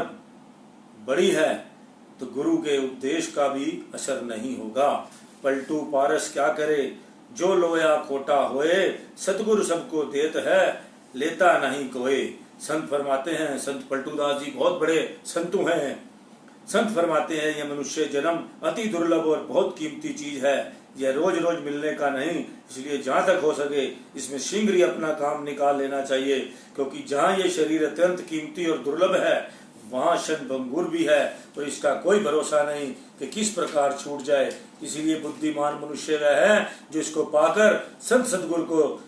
बड़ी है तो गुरु के उपदेश का भी असर नहीं होगा। पलटू पारस क्या करे जो लोया खोटा होए, सतगुरु सबको देत है लेता नहीं कोई। संत फरमाते हैं, संत पलटूदास जी बहुत बड़े संतु हैं, संत फरमाते हैं यह मनुष्य जन्म अति दुर्लभ और बहुत कीमती चीज है, यह रोज रोज मिलने का नहीं, इसलिए जहाँ तक हो सके इसमें शीघ्र ही अपना काम निकाल लेना चाहिए, क्योंकि जहाँ ये शरीर अत्यंत कीमती और दुर्लभ है वहाँ क्षण भंगुर भी है, तो इसका कोई भरोसा नहीं कि किस प्रकार छूट जाए। इसीलिए बुद्धिमान मनुष्य वह है जो इसको पाकर संत सदगुरु को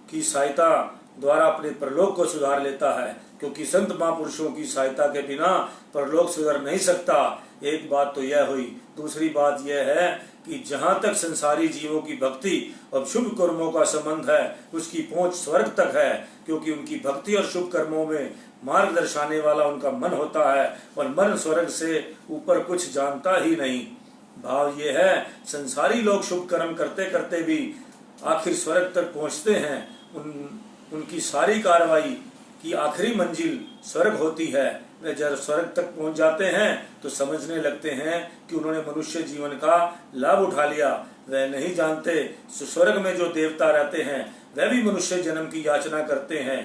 की सहायता द्वारा अपने परलोक को सुधार लेता है, क्योंकि संत महापुरुषों की सहायता के बिना परलोक सुधर नहीं सकता। एक बात तो यह हुई। दूसरी बात यह है कि जहाँ तक संसारी जीवों की भक्ति और शुभ कर्मों का संबंध है, उसकी पहुंच स्वर्ग तक है, क्योंकि उनकी भक्ति और शुभ कर्मों में मार्ग दर्शाने वाला उनका मन होता है, और मन स्वर्ग से ऊपर कुछ जानता ही नहीं। भाव ये है, संसारी लोग शुभ कर्म करते करते भी आखिर स्वर्ग तक पहुंचते हैं। उनकी सारी कार्रवाई की आखिरी मंजिल स्वर्ग होती है। वे जब स्वर्ग तक पहुंच जाते हैं तो समझने लगते हैं कि उन्होंने मनुष्य जीवन का लाभ उठा लिया। वे नहीं जानते स्वर्ग में जो देवता रहते हैं वे भी मनुष्य जन्म की याचना करते हैं।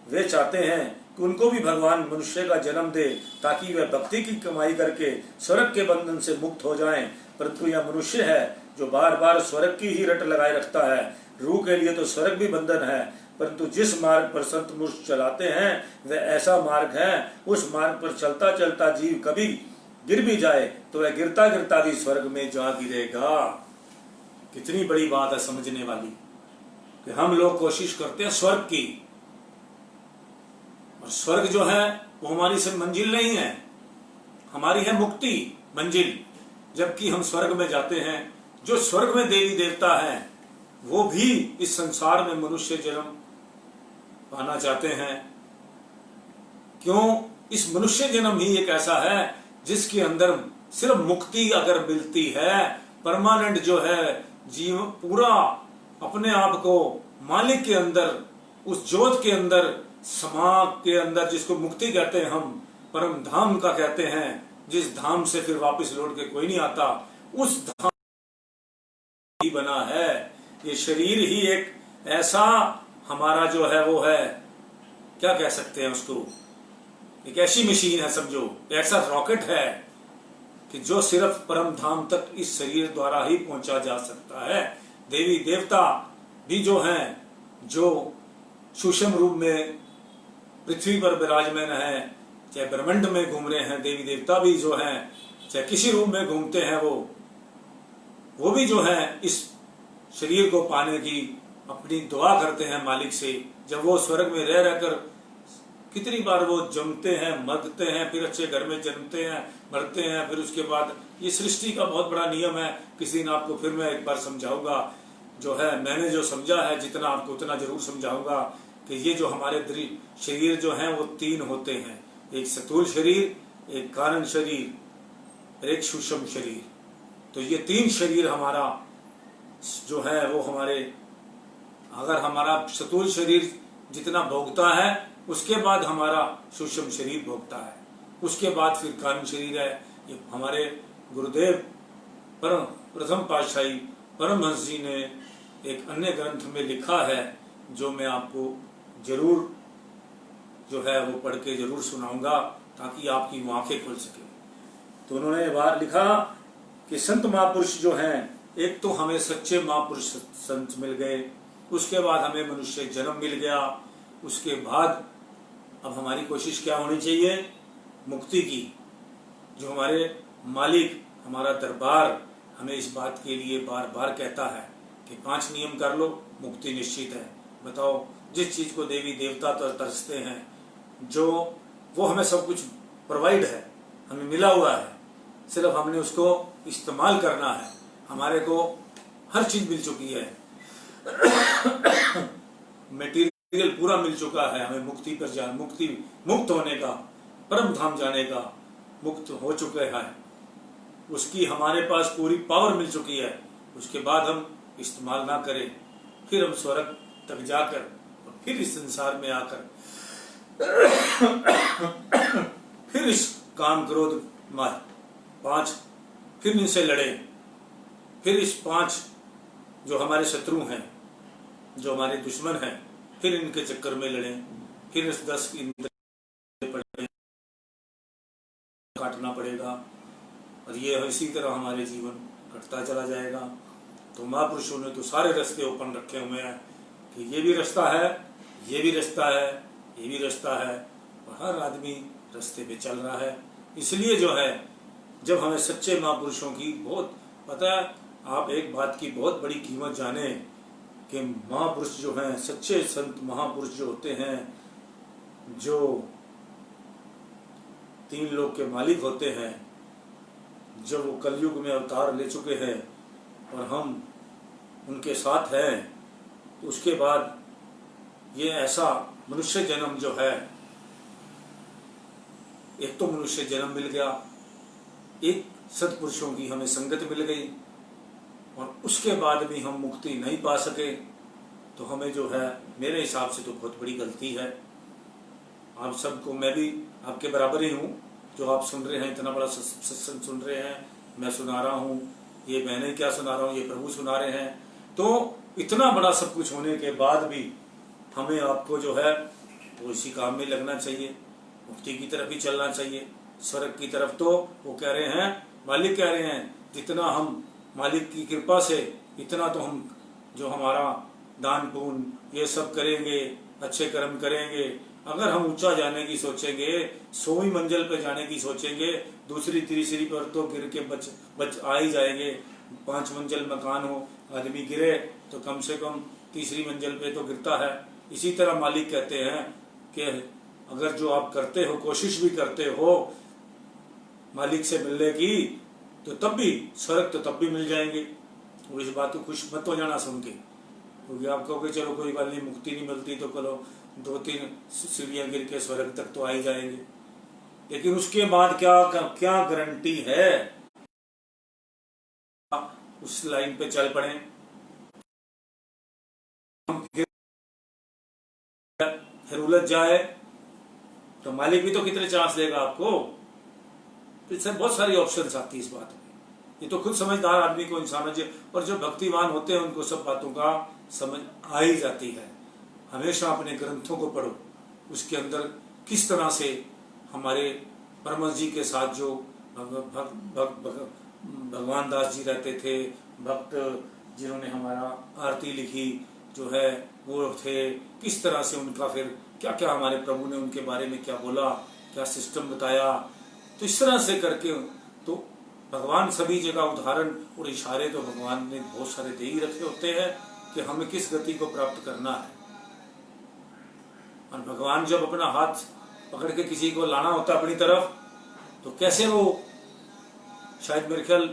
वे चाहते हैं कि उनको भी भगवान मनुष्य का जन्म दे, ताकि वे भक्ति की कमाई करके स्वर्ग के बंधन से मुक्त हो जाएं। परंतु यह मनुष्य है जो बार बार स्वर्ग की ही रट लगाए रखता है। रूह के लिए तो स्वर्ग भी बंधन है, परंतु जिस मार्ग पर संत पुरुष चलाते हैं वह ऐसा मार्ग है, उस मार्ग पर चलता चलता जीव कभी गिर भी जाए तो वह गिरता गिरता भी स्वर्ग में जा गिरेगा। कितनी बड़ी बात है समझने वाली कि हम लोग कोशिश करते हैं स्वर्ग की, और स्वर्ग जो है वो हमारी सिर्फ मंजिल नहीं है, हमारी है मुक्ति मंजिल। जबकि हम स्वर्ग में जाते हैं, जो स्वर्ग में देवी देवता हैं वो भी इस संसार में मनुष्य जन्म पाना चाहते हैं। क्यों? इस मनुष्य जन्म ही एक ऐसा है जिसके अंदर सिर्फ मुक्ति अगर मिलती है, परमानेंट जो है जीव पूरा अपने आप को मालिक के अंदर, उस ज्योत के अंदर, समा के अंदर, जिसको मुक्ति कहते हैं हम, परम धाम का कहते हैं, जिस धाम से फिर वापस लौट के कोई नहीं आता, उस धाम ही बना है। ये शरीर ही एक ऐसा हमारा जो है वो है, क्या कह सकते हैं उसको, एक ऐसी मशीन है समझो, ऐसा रॉकेट है कि जो सिर्फ परम धाम तक इस शरीर द्वारा ही पहुंचा जा सकता है। देवी देवता भी जो हैं, जो सूक्ष्म रूप में पृथ्वी पर विराजमान है, चाहे ब्रह्मांड में घूम रहे हैं, देवी देवता भी जो हैं चाहे किसी रूप में घूमते हैं, वो भी जो है इस शरीर को पाने की अपनी दुआ करते हैं मालिक से। जब वो स्वर्ग में रह रहकर कितनी बार वो जमते हैं, मरते हैं, फिर अच्छे घर में जन्मते हैं, मरते हैं, फिर उसके बाद ये सृष्टि का बहुत बड़ा नियम है। किसी दिन आपको फिर मैं एक बार समझाऊंगा, जो है मैंने जो समझा है, जितना आपको उतना जरूर समझाऊंगा कि ये जो हमारे शरीर जो हैं वो तीन होते हैं, एक स्थूल शरीर, एक कारण शरीर, एक सूक्ष्म शरीर। तो ये तीन शरीर हमारा जो है वो हमारे, अगर हमारा स्थूल शरीर जितना भोगता है उसके बाद हमारा सूक्ष्म शरीर भोगता है, उसके बाद फिर कारण शरीर है। ये हमारे गुरुदेव परम प्रथम पातशाही परमहंस जी ने एक अन्य ग्रंथ में लिखा है, जो मैं आपको जरूर जो है वो पढ़ के जरूर सुनाऊंगा ताकि आपकी आंखें खुल सके। तो उन्होंने बार लिखा कि संत महापुरुष जो हैं, एक तो हमें सच्चे महापुरुष संत मिल गए, उसके बाद हमें मनुष्य जन्म मिल गया, उसके बाद अब हमारी कोशिश क्या होनी चाहिए? मुक्ति की। जो हमारे मालिक, हमारा दरबार हमें इस बात के लिए बार बार कहता है कि 5 नियम कर लो, मुक्ति निश्चित है। बताओ, जिस चीज को देवी देवता तो तरसते हैं, जो वो हमें सब कुछ प्रोवाइड है, हमें मिला हुआ है, सिर्फ हमने उसको इस्तेमाल करना है। हमारे को हर चीज मिल चुकी है, मटेरियल पूरा मिल चुका है, हमें मुक्ति पर जाना, मुक्त होने का, परम धाम जाने का, मुक्त हो चुके हैं, उसकी हमारे पास पूरी पावर मिल चुकी है। उसके बाद हम इस्तेमाल ना करें, फिर हम स्वर्ग तक जाकर और फिर इस संसार में आकर फिर इस काम क्रोध मार 5 फिर इनसे लड़े, फिर इस 5 जो हमारे शत्रु हैं, जो हमारे दुश्मन हैं, फिर इनके चक्कर में लड़ें, फिर इस 10 काटना पड़ेगा, और ये इसी तरह हमारे जीवन कटता चला जाएगा। तो महापुरुषों ने तो सारे रास्ते ओपन रखे हुए हैं कि ये भी रास्ता है, ये भी रास्ता है, ये भी रास्ता है, और हर आदमी रास्ते पे चल रहा है। इसलिए जो है, जब हमें सच्चे महापुरुषों की बहुत पता है, आप एक बात की बहुत बड़ी कीमत जाने कि महापुरुष जो हैं, सच्चे संत महापुरुष जो होते हैं, जो तीन लोक के मालिक होते हैं, जब वो कलयुग में अवतार ले चुके हैं और हम उनके साथ हैं, तो उसके बाद ये ऐसा मनुष्य जन्म जो है, एक तो मनुष्य जन्म मिल गया, एक सत्पुरुषों की हमें संगत मिल गई, और उसके बाद भी हम मुक्ति नहीं पा सके, तो हमें जो है मेरे हिसाब से तो बहुत बड़ी गलती है। आप सबको, मैं भी आपके बराबर ही हूँ, जो आप सुन रहे हैं, इतना बड़ा सत्संग सुन रहे हैं, मैं सुना रहा हूँ, ये मैंने क्या सुना रहा हूँ, ये प्रभु सुना रहे हैं, तो इतना बड़ा सब कुछ होने के बाद भी हमें आपको जो है वो इसी काम में लगना चाहिए, मुक्ति की तरफ ही चलना चाहिए, स्वर्ग की तरफ। तो वो कह रहे हैं, मालिक कह रहे हैं, जितना हम मालिक की कृपा से, इतना तो हम जो हमारा दान पुण्य ये सब करेंगे, अच्छे कर्म करेंगे, अगर हम ऊंचा जाने की सोचेंगे, 100वीं मंजिल पे जाने की सोचेंगे, दूसरी तीसरी पर तो गिर के बच आ ही जाएंगे। 5 मंजिल मकान हो, आदमी गिरे तो कम से कम तीसरी मंजिल पे तो गिरता है। इसी तरह मालिक कहते हैं कि अगर जो आप करते हो, कोशिश भी करते हो मालिक से मिलने की, तो तब भी स्वर्ग तो तब भी मिल जाएंगे। तो इस बात को खुश मत हो जाना सुन के, क्योंकि आप कहोगे चलो कोई बात नहीं, मुक्ति नहीं मिलती तो चलो 2-3 सीढ़ियां गिर के स्वर्ग तक तो आ ही जाएंगे, लेकिन उसके बाद क्या गारंटी है उस लाइन पे चल पड़े, फिर उलझ जाए तो मालिक भी तो कितने चांस देगा आपको। तो इससे बहुत सारी ऑप्शंस आती है इस बात में। ये तो खुद समझदार आदमी को इंसान है, और जो भक्तिवान होते हैं उनको सब बातों का समझ आ ही जाती है। हमेशा अपने ग्रंथों को पढ़ो, उसके अंदर किस तरह से हमारे परमहंस जी के साथ जो भगवान दास जी रहते थे, भक्त जिन्होंने हमारा आरती लिखी जो है वो थे, किस तरह से उनका फिर क्या क्या हमारे प्रभु ने उनके बारे में क्या बोला, क्या सिस्टम बताया। तो इस तरह से करके तो भगवान सभी जगह उदाहरण और इशारे तो भगवान ने बहुत सारे दे ही रखे होते हैं कि हमें किस गति को प्राप्त करना है। और भगवान जब अपना हाथ पकड़ के किसी को लाना होता अपनी तरफ, तो कैसे वो, शायद मेरे ख्याल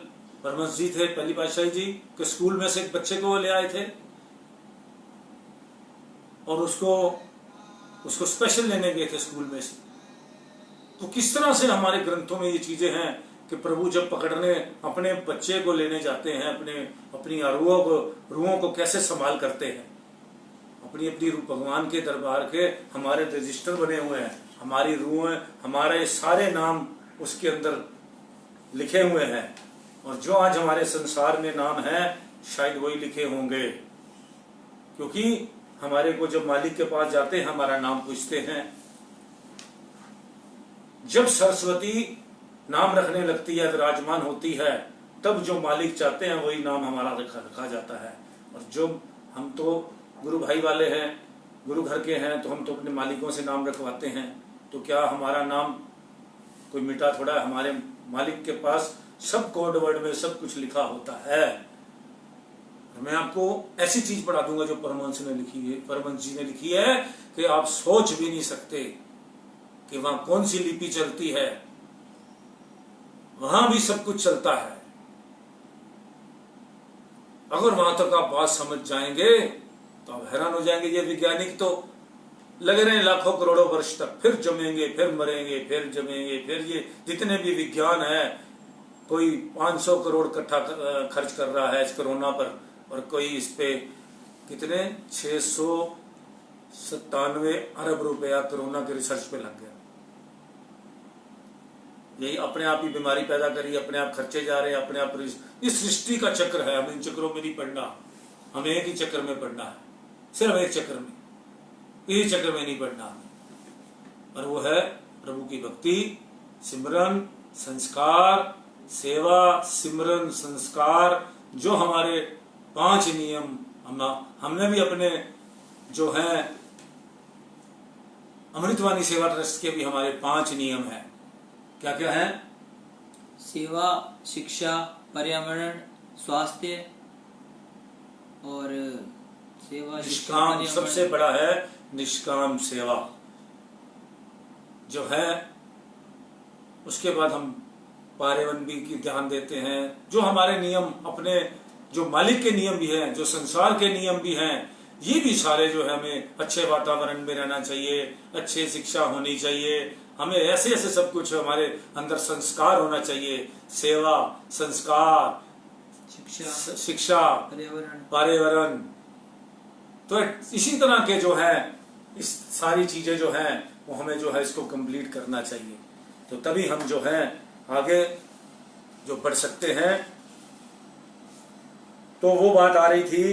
परमहंस जी थे पहली पातशाही जी के स्कूल में से एक बच्चे को ले आए थे और उसको स्पेशल लेने गए थे स्कूल में से। तो किस तरह से हमारे ग्रंथों में ये चीजें हैं कि प्रभु जब पकड़ने अपने बच्चे को लेने जाते हैं, अपनी रूहों को कैसे संभाल करते हैं, अपनी भगवान के दरबार के हमारे रजिस्टर बने हुए हैं, हमारी रूहें, हमारे सारे नाम उसके अंदर लिखे हुए हैं, और जो आज हमारे संसार में नाम है शायद वही लिखे होंगे, क्योंकि हमारे को जब मालिक के पास जाते हैं हमारा नाम पूछते हैं। जब सरस्वती नाम रखने लगती है, विराजमान होती है, तब जो मालिक चाहते हैं वही नाम हमारा रखा जाता है। और जो हम तो गुरु भाई वाले हैं, गुरु घर के हैं, तो हम तो अपने मालिकों से नाम रखवाते हैं। तो क्या हमारा नाम कोई मिटा थोड़ा, हमारे मालिक के पास सब कोड वर्ड में सब कुछ लिखा होता है। मैं आपको ऐसी चीज पढ़ा दूंगा जो परमहंस ने लिखी है, परमहंस जी ने लिखी है, कि आप सोच भी नहीं सकते कि वहां कौन सी लिपि चलती है, वहां भी सब कुछ चलता है। अगर वहां तक आप बात समझ जाएंगे तो आप हैरान हो जाएंगे। ये वैज्ञानिक तो लगे रहे लाखों करोड़ों वर्ष तक, फिर जमेंगे, फिर मरेंगे, फिर जमेंगे, फिर ये जितने भी विज्ञान है, कोई 500 करोड़ इकट्ठा खर्च कर रहा है इस कोरोना पर, और कोई इस पे कितने 697 अरब रुपया कोरोना के रिसर्च पे लग गया। यही अपने आप ही बीमारी पैदा करी, अपने आप खर्चे जा रहे हैं, अपने आप। इस सृष्टि का चक्र है, हमें इन चक्रों में नहीं पड़ना, हमें एक ही चक्र में पड़ना है, सिर्फ एक चक्र में, इसी चक्र में नहीं पड़ना। और वो है प्रभु की भक्ति, सिमरन, संस्कार, सेवा, सिमरन, संस्कार, जो हमारे 5 नियम हमने भी अपने जो है अमृतवाणी सेवा ट्रस्ट के भी हमारे 5 नियम हैं। क्या क्या है? सेवा, शिक्षा, पर्यावरण, स्वास्थ्य और सेवा, निष्काम। सबसे बड़ा है निष्काम सेवा, जो है उसके बाद हम पारेवन भी की ध्यान देते हैं। जो हमारे नियम, अपने जो मालिक के नियम भी हैं, जो संसार के नियम भी हैं, ये भी सारे जो है हमें अच्छे वातावरण में रहना चाहिए, अच्छे शिक्षा होनी चाहिए, हमें ऐसे ऐसे सब कुछ हमारे अंदर संस्कार होना चाहिए, सेवा, संस्कार, शिक्षा, पर्यावरण। तो इसी तरह के जो है इस सारी चीजें जो हैं वो हमें जो है इसको कंप्लीट करना चाहिए, तो तभी हम जो है आगे जो बढ़ सकते हैं। तो वो बात आ रही थी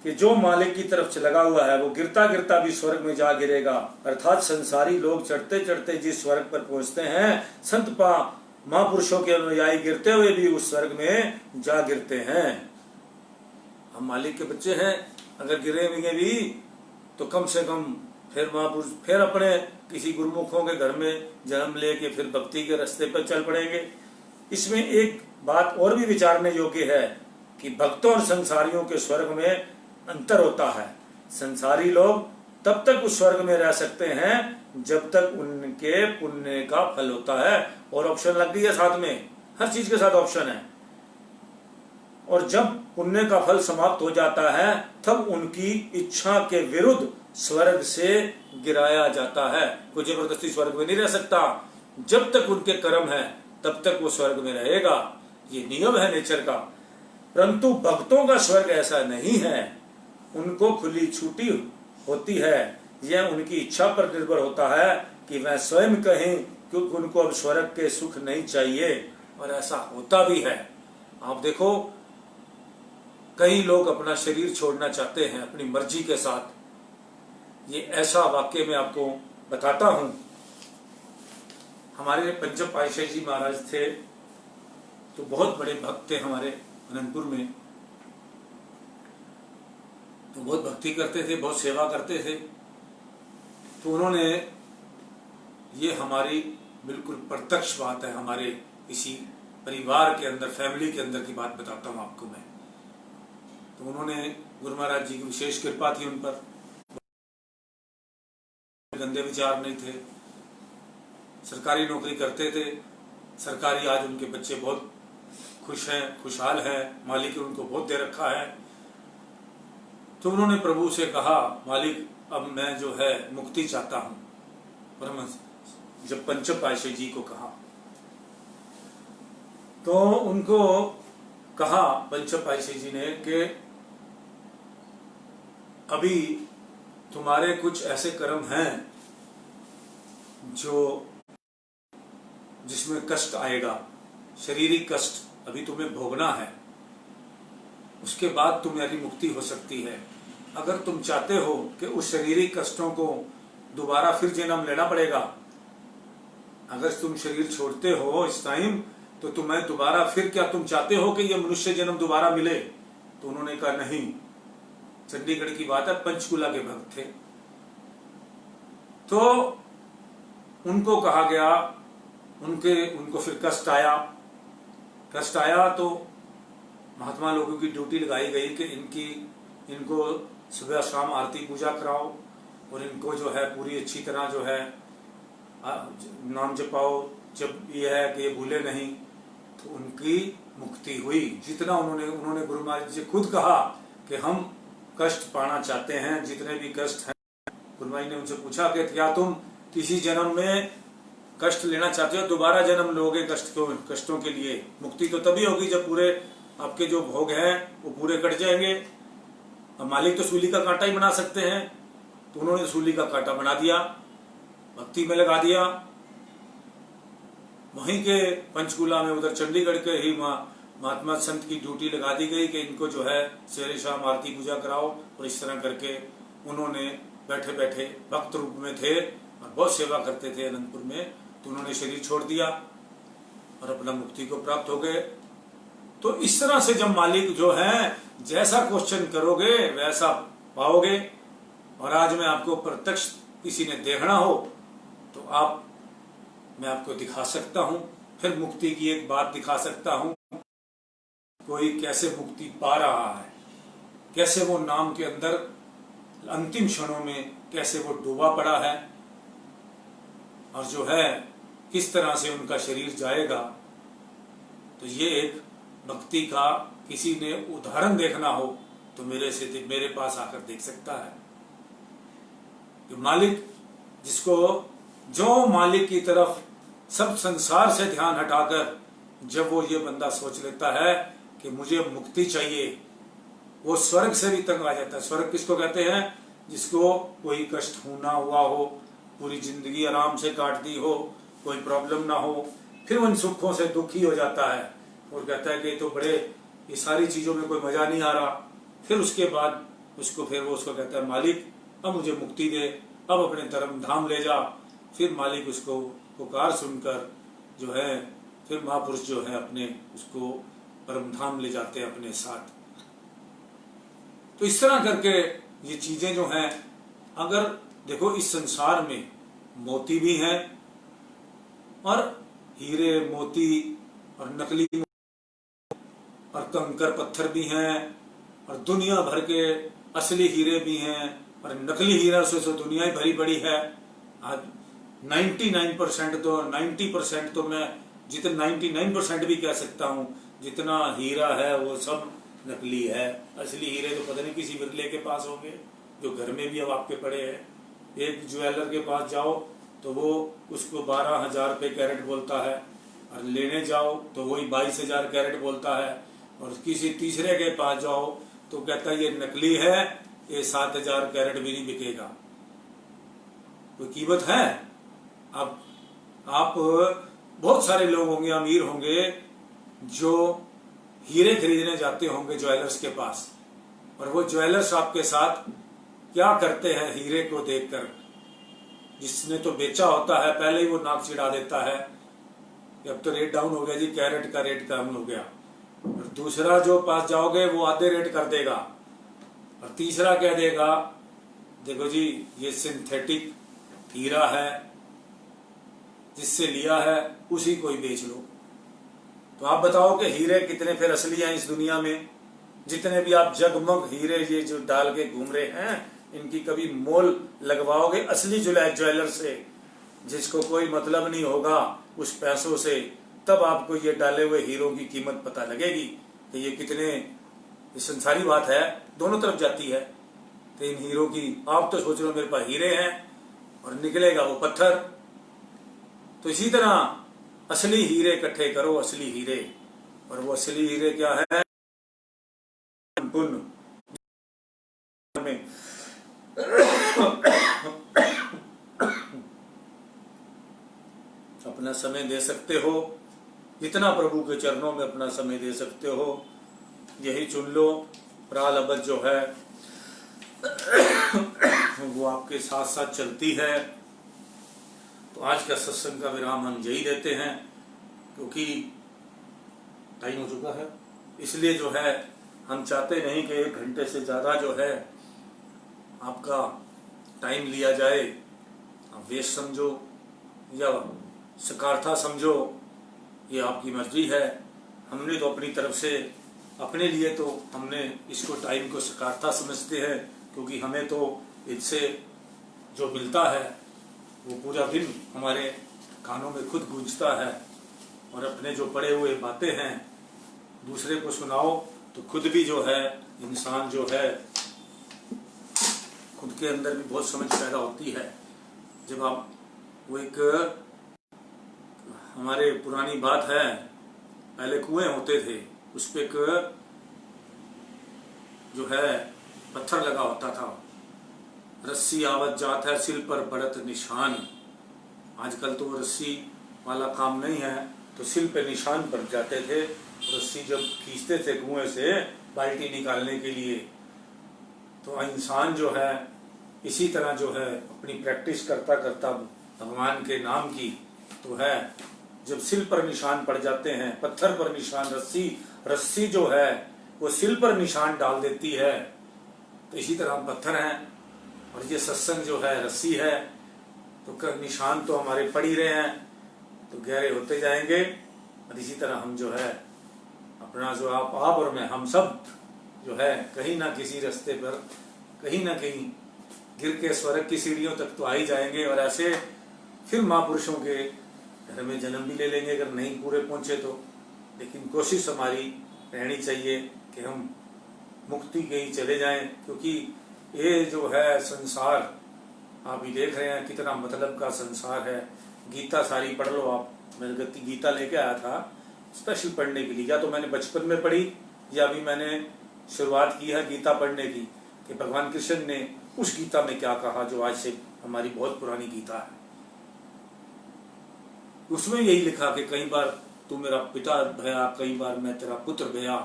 कि जो मालिक की तरफ से लगा हुआ है वो गिरता गिरता भी स्वर्ग में जा गिरेगा, अर्थात संसारी लोग चढ़ते चढ़ते जिस स्वर्ग पर पहुंचते हैं, संत महापुरुषों के अनुयायी गिरते हुए भी उस स्वर्ग में जा गिरते हैं। हम मालिक के बच्चे हैं, अगर गिरेंगे भी तो कम से कम फिर महापुरुष, फिर अपने किसी गुरुमुखों के घर में जन्म लेके फिर भक्ति के रास्ते पर चल पड़ेंगे। इसमें एक बात और भी विचारने योग्य है कि भक्तों और संसारियों के स्वर्ग में अंतर होता है। संसारी लोग तब तक उस स्वर्ग में रह सकते हैं जब तक उनके पुण्य का फल होता है, और ऑप्शन लग गई है साथ में, हर चीज के साथ ऑप्शन है। और जब पुण्य का फल समाप्त हो जाता है तब उनकी इच्छा के विरुद्ध स्वर्ग से गिराया जाता है। कोई जबरदस्ती स्वर्ग में नहीं रह सकता, जब तक उनके कर्म है तब तक वो स्वर्ग में रहेगा, ये नियम है नेचर का। परंतु भक्तों का स्वर्ग ऐसा नहीं है, उनको खुली छुट्टी होती है, यह उनकी इच्छा पर निर्भर होता है कि वह स्वयं कहें, क्योंकि उनको अब स्वर्ग के सुख नहीं चाहिए, और ऐसा होता भी है। आप देखो कई लोग अपना शरीर छोड़ना चाहते हैं अपनी मर्जी के साथ, ये ऐसा वाक्य मैं आपको बताता हूं। हमारे पंचम पातशाही जी महाराज थे, तो बहुत बड़े भक्त थे हमारे अनंतपुर में, तो बहुत भक्ति करते थे, बहुत सेवा करते थे। तो उन्होंने, ये हमारी बिल्कुल प्रत्यक्ष बात है, हमारे इसी परिवार के अंदर, फैमिली के अंदर की बात बताता हूं आपको मैं। तो उन्होंने, गुरु महाराज जी की विशेष कृपा थी उन पर, गंदे विचार नहीं थे, सरकारी नौकरी करते थे, सरकारी, आज उनके बच्चे बहुत खुश हैं, खुशहाल हैं, मालिक ने उनको बहुत दे रखा है। तो उन्होंने प्रभु से कहा, मालिक अब मैं जो है मुक्ति चाहता हूं, परमहंस जब पंचम पातशाही जी को कहा, तो उनको कहा पंचम पातशाही जी ने कि अभी तुम्हारे कुछ ऐसे कर्म हैं जो जिसमें कष्ट आएगा, शारीरिक कष्ट अभी तुम्हें भोगना है, उसके बाद तुम्हारी मुक्ति हो सकती है। अगर तुम चाहते हो कि उस शारीरिक कष्टों को दोबारा फिर जन्म लेना पड़ेगा, अगर तुम शरीर छोड़ते हो इस टाइम, तो तुम्हें दोबारा फिर, क्या तुम चाहते हो कि यह मनुष्य जन्म दोबारा मिले? तो उन्होंने कहा नहीं। चंडीगढ़ की बात है, पंचकुला के भक्त थे। तो उनको कहा गया, उनको फिर कष्ट आया तो महात्मा लोगों की ड्यूटी लगाई गई कि इनको सुबह शाम आरती पूजा कराओ, और इनको जो है पूरी अच्छी तरह जो है नाम जपाओ, जब ये है कि ये भूले नहीं। तो उनकी मुक्ति हुई। जितना उन्होंने गुरु महाराज जी खुद कहा कि हम कष्ट पाना चाहते हैं, जितने भी कष्ट हैं। गुरु महाराज ने उनसे पूछा कि क्या तुम किसी जन्म में कष्ट लेना चाहते हो, दोबारा जन्म लोगे कष्टों के लिए? मुक्ति तो तभी होगी जब पूरे आपके जो भोग हैं वो पूरे कट जाएंगे। अब मालिक तो सूली का कांटा ही बना सकते हैं, तो उन्होंने सूली का कांटा बना दिया, भक्ति में लगा दिया। वहीं के पंचकुला में, उधर चंडीगढ़ के ही महात्मा संत की ड्यूटी लगा दी गई कि इनको जो है सवेरे शाम आरती पूजा कराओ, और इस तरह करके उन्होंने बैठे बैठे भक्त रूप में थे और बहुत सेवा करते थे अनंतपुर में। तो उन्होंने शरीर छोड़ दिया और अपना मुक्ति को प्राप्त हो गए। तो इस तरह से जब मालिक जो है, जैसा क्वेश्चन करोगे वैसा पाओगे। और आज मैं आपको प्रत्यक्ष किसी ने देखना हो तो मैं आपको दिखा सकता हूं, फिर मुक्ति की एक बात दिखा सकता हूं, कोई कैसे मुक्ति पा रहा है, कैसे वो नाम के अंदर अंतिम क्षणों में कैसे वो डूबा पड़ा है, और जो है किस तरह से उनका शरीर जाएगा। तो ये एक भक्ति का किसी ने उदाहरण देखना हो तो मेरे पास आकर देख सकता है कि मालिक जिसको जो मालिक की तरफ सब संसार से ध्यान हटाकर जब वो ये बंदा सोच लेता है कि मुझे मुक्ति चाहिए, वो स्वर्ग से भी तंग आ जाता है। स्वर्ग किसको कहते हैं? जिसको कोई कष्ट होना हुआ हो, पूरी जिंदगी आराम से काट दी हो, कोई प्रॉब्लम ना हो, फिर उन सुखों से दुखी हो जाता है और कहता है कि तो बड़े ये सारी चीजों में कोई मजा नहीं आ रहा। फिर उसके बाद उसको कहता है मालिक अब मुझे मुक्ति दे, अब अपने धर्म धाम ले जा। फिर मालिक उसको पुकार सुनकर जो है फिर महापुरुष जो है अपने उसको परम धाम ले जाते हैं अपने साथ। तो इस तरह करके ये चीजें जो हैं, अगर देखो इस संसार में मोती भी हैं और हीरे मोती और नकली और कंकर पत्थर भी हैं और दुनिया भर के असली हीरे भी हैं और नकली हीरा से तो दुनिया ही भरी पड़ी है। आज 99% तो 90% तो मैं जितना 99% भी कह सकता हूँ, जितना हीरा है वो सब नकली है। असली हीरे तो पता नहीं किसी बिरले के पास होंगे जो घर में भी अब आपके पड़े हैं। एक ज्वेलर के पास जाओ तो वो उसको 12,000 रुपये कैरेट बोलता है और लेने जाओ तो वही 22,000 कैरेट बोलता है, और किसी तीसरे के पास जाओ तो कहता है ये नकली है, ये 7,000 कैरेट भी नहीं बिकेगा। कोई कीमत है? अब आप बहुत सारे लोग होंगे, अमीर होंगे, जो हीरे खरीदने जाते होंगे ज्वेलर्स के पास, और वो ज्वेलर्स आपके साथ क्या करते हैं हीरे को देखकर। जिसने तो बेचा होता है पहले ही वो नाक चिढ़ा देता है कि अब तो रेट डाउन हो गया जी, कैरेट का रेट कम हो गया। और दूसरा जो पास जाओगे वो आधे रेट कर देगा, और तीसरा कह देगा देखो जी ये सिंथेटिक हीरा है, जिससे लिया है उसी को ही बेच लो। तो आप बताओ कि हीरे कितने फिर असली हैं इस दुनिया में? जितने भी आप जगमग हीरे ये जो डाल के घूम रहे हैं, इनकी कभी मोल लगवाओगे असली ज्वेलर से, जिसको कोई मतलब नहीं होगा उस पैसों से, तब आपको ये डाले हुए हीरों की कीमत पता लगेगी कि ये कितने। ये संसारी बात है, दोनों तरफ जाती है। तो इन हीरों की आप तो सोच रहे हो मेरे पास हीरे हैं और निकलेगा वो पत्थर। तो इसी तरह असली हीरे इकट्ठे करो, असली हीरे। और वो असली हीरे क्या है? पुण्य में अपना समय दे सकते हो, जितना प्रभु के चरणों में अपना समय दे सकते हो यही चुन लो। प्राल अबद जो है वो आपके साथ साथ चलती है। तो आज का सत्संग का विराम हम यही देते हैं, क्योंकि टाइम हो चुका है। इसलिए जो है हम चाहते नहीं कि 1 घंटे से ज़्यादा जो है आपका टाइम लिया जाए। आप वेस्ट समझो या सकार्था समझो, ये आपकी मर्जी है। हमने तो अपनी तरफ से अपने लिए तो हमने इसको टाइम को सकार्था समझते हैं, क्योंकि हमें तो इससे जो मिलता है वो पूरा दिन हमारे कानों में खुद गूंजता है। और अपने जो पड़े हुए बातें हैं दूसरे को सुनाओ तो खुद भी जो है इंसान जो है खुद के अंदर भी बहुत समझ पैदा होती है। जब आप वो एक हमारे पुरानी बात है, पहले कुएं होते थे, उस पे एक जो है पत्थर लगा होता था, रस्सी आवत जात है सिल पर पड़त निशान। आजकल तो रस्सी वाला काम नहीं है, तो सिल पे निशान पड़ जाते थे। रस्सी जब खींचते थे कुएं से बाल्टी निकालने के लिए, तो इंसान जो है इसी तरह जो है अपनी प्रैक्टिस करता करता भगवान के नाम की तो है, जब सिल पर निशान पड़ जाते हैं, पत्थर पर निशान, रस्सी जो है वो सिल पर निशान डाल देती है। तो इसी तरह हम पत्थर हैं और ये सत्संग जो है रस्सी है। तो निशान तो हमारे पड़ ही रहे हैं, तो गहरे होते जाएंगे। और इसी तरह हम जो है अपना जो आप और मैं, हम सब जो है कहीं ना किसी रास्ते पर कहीं ना कहीं गिर के स्वर्ग की सीढ़ियों तक तो आ ही जाएंगे। और ऐसे फिर महापुरुषों के घर में जन्म भी ले लेंगे अगर नहीं पूरे पहुंचे तो, लेकिन कोशिश हमारी रहनी चाहिए कि हम मुक्ति के ही चले जाएं, क्योंकि ये जो है संसार आप ही देख रहे हैं कितना मतलब का संसार है। गीता सारी पढ़ लो आप। मैं गीता लेके आया था स्पेशल पढ़ने के लिए, या तो मैंने बचपन में पढ़ी या अभी मैंने शुरुआत की है गीता पढ़ने की, कि भगवान कृष्ण ने उस गीता में क्या कहा जो आज से हमारी बहुत पुरानी गीता है। उसमें यही लिखा कि कई बार तू मेरा पिता भया, कई बार मैं तेरा पुत्र भया।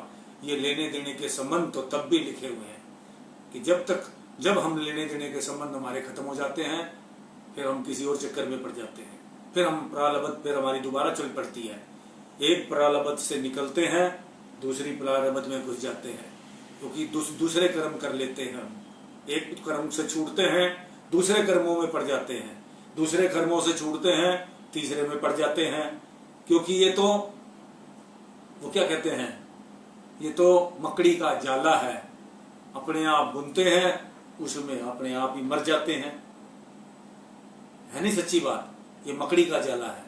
ये लेने देने के संबंध तो तब भी लिखे हुए हैं कि जब हम लेने देने के संबंध हमारे खत्म हो जाते हैं, फिर हम किसी और चक्कर में पड़ जाते हैं, फिर हम प्रारब्ध फिर हमारी दोबारा चल पड़ती है। एक प्रारब्ध से निकलते हैं, दूसरी प्रारब्ध में घुस जाते हैं, क्योंकि दूसरे कर्म कर लेते हैं हम। एक कर्म से छूटते हैं, दूसरे कर्मों में पड़ जाते हैं, दूसरे कर्मों से छूटते हैं, तीसरे में पड़ जाते हैं। क्योंकि ये तो वो क्या कहते हैं, ये तो मकड़ी का जाला है, अपने आप बुनते हैं, उसमें अपने आप ही मर जाते हैं। है नहीं सच्ची बात? ये मकड़ी का जाला है,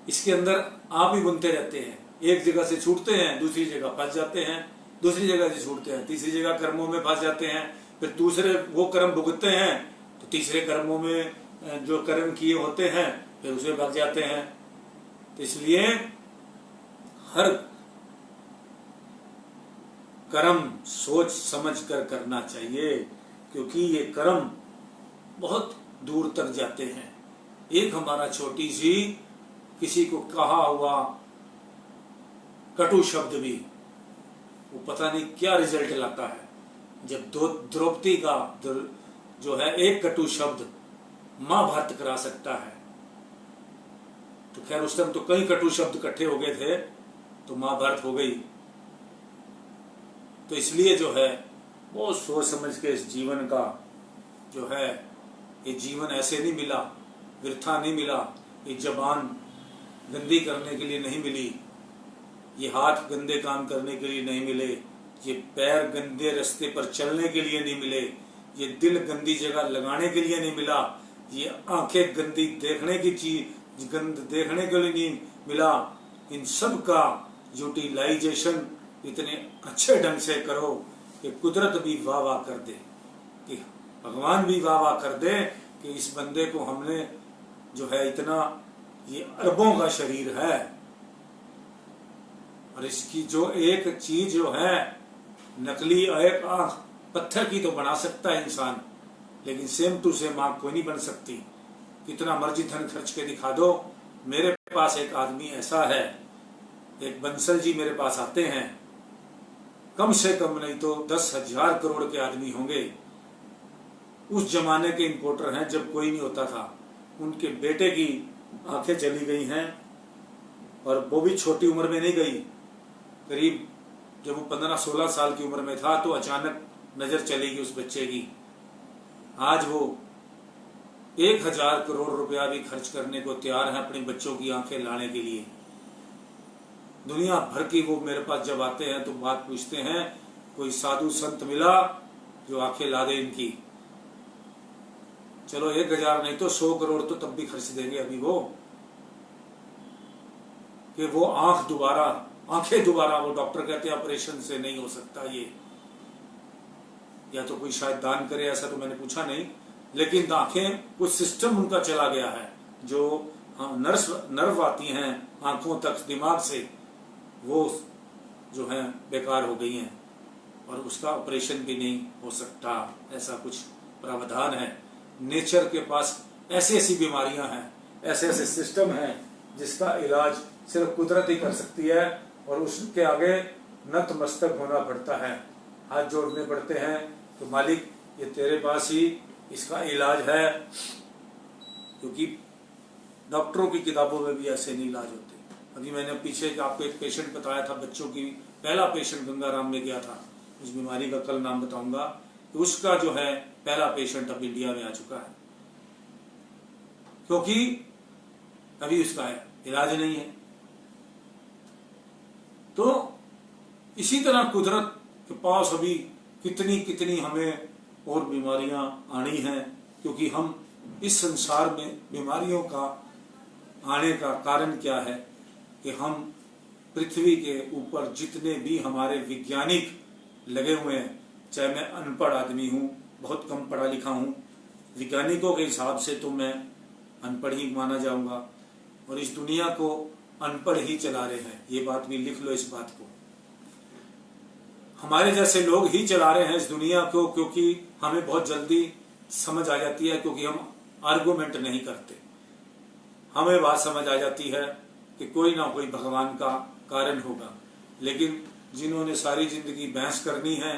इसके अंदर आप ही बुनते रहते हैं। एक जगह से छूटते हैं, दूसरी जगह फंस जाते हैं, दूसरी जगह से छूटते हैं, तीसरी जगह कर्मों में फंस जाते हैं, फिर दूसरे वो कर्म भुगतते हैं तो तीसरे कर्मों में जो कर्म किए होते हैं फिर उसमें भग जाते हैं। तो इसलिए हर कर्म सोच समझ कर करना चाहिए, क्योंकि ये कर्म बहुत दूर तक जाते हैं। एक हमारा छोटी सी किसी को कहा हुआ कटु शब्द भी वो पता नहीं क्या रिजल्ट लाता है। जब द्रौपदी का जो है एक कटु शब्द महाभारत करा सकता है, तो खैर उस टाइम तो कई कटु शब्द इकट्ठे हो गए थे तो महाभारत हो गई। तो इसलिए जो है बहुत सोच समझ के इस जीवन का जो है, ये जीवन ऐसे नहीं मिला, वृथा नहीं मिला। ये जबान गंदी करने के लिए नहीं मिली, ये हाथ गंदे काम करने के लिए नहीं मिले, ये पैर गंदे रास्ते पर चलने के लिए नहीं मिले, ये दिल गंदी जगह लगाने के लिए नहीं मिला, ये आंखें गंदी देखने की चीज गंद देखने के लिए नहीं मिला। इन सब का यूटिलाइजेशन इतने अच्छे ढंग से करो कि कुदरत भी वाह वाह कर दे, कि भगवान भी वाह वाह कर दे कि इस बंदे को हमने जो है इतना, ये अरबों का शरीर है और इसकी जो एक चीज जो है नकली एक आंख पत्थर की तो बना सकता है इंसान, लेकिन सेम टू सेम आंख कोई नहीं बन सकती। कितना मर्जी धन खर्च के दिखा दो। मेरे पास एक आदमी ऐसा है, एक बंसल जी मेरे पास आते हैं, कम से कम नहीं तो 10,000 करोड़ के आदमी होंगे। उस जमाने के इंपोर्टर हैं जब कोई नहीं होता था। उनके बेटे की आंखें चली गई हैं और वो भी छोटी उम्र में नहीं गई, करीब जब वो 15-16 साल की उम्र में था तो अचानक नजर चली गई उस बच्चे की। आज वो 1,000 करोड़ रुपया भी खर्च करने को तैयार है अपने बच्चों की आंखें लाने के लिए। दुनिया भर की वो मेरे पास जब आते हैं तो बात पूछते हैं, कोई साधु संत मिला जो आंखें ला दे इनकी। चलो 1,000 नहीं तो 100 करोड़ तो तब भी खर्च देंगे अभी वो, कि वो आंखें दोबारा वो डॉक्टर कहते हैं ऑपरेशन से नहीं हो सकता ये, या तो कोई शायद दान करे, ऐसा तो मैंने पूछा नहीं, लेकिन आंखें कुछ सिस्टम उनका चला गया है, जो नर्व आती हैं आंखों तक दिमाग से, वो जो है बेकार हो गई हैं और उसका ऑपरेशन भी नहीं हो सकता। ऐसा कुछ प्रावधान है। नेचर के पास ऐसी ऐसी बीमारियां हैं, ऐसे ऐसे सिस्टम हैं जिसका इलाज सिर्फ कुदरत ही कर सकती है और उसके आगे नतमस्तक होना पड़ता है, हाथ जोड़ने पड़ते हैं तो मालिक ये तेरे पास ही इसका इलाज है, क्योंकि डॉक्टरों की किताबों में भी ऐसे नहीं इलाज होते। अभी मैंने पीछे आपको एक पेशेंट बताया था बच्चों की, पहला पेशेंट गंगाराम में गया था, उस बीमारी का कल नाम बताऊंगा, तो उसका जो है पहला पेशेंट अब इंडिया में आ चुका है, क्योंकि अभी उसका इलाज नहीं है। तो इसी तरह कुदरत के पास अभी कितनी कितनी हमें और बीमारियां आनी हैं, क्योंकि हम इस संसार में बीमारियों का आने का कारण क्या है कि हम पृथ्वी के ऊपर जितने भी हमारे वैज्ञानिक लगे हुए हैं, चाहे मैं अनपढ़ आदमी हूँ, बहुत कम पढ़ा लिखा हूँ, वैज्ञानिकों के हिसाब से तो मैं अनपढ़ ही माना जाऊंगा, और इस दुनिया को अनपढ़ ही चला रहे हैं। ये बात भी लिख लो, इस बात को। हमारे जैसे लोग ही चला रहे हैं इस दुनिया को, क्योंकि हमें बहुत जल्दी समझ आ जाती है, क्योंकि हम आर्गुमेंट नहीं करते। हमें बात समझ आ जाती है कि कोई ना कोई भगवान का कारण होगा, लेकिन जिन्होंने सारी जिंदगी बहस करनी है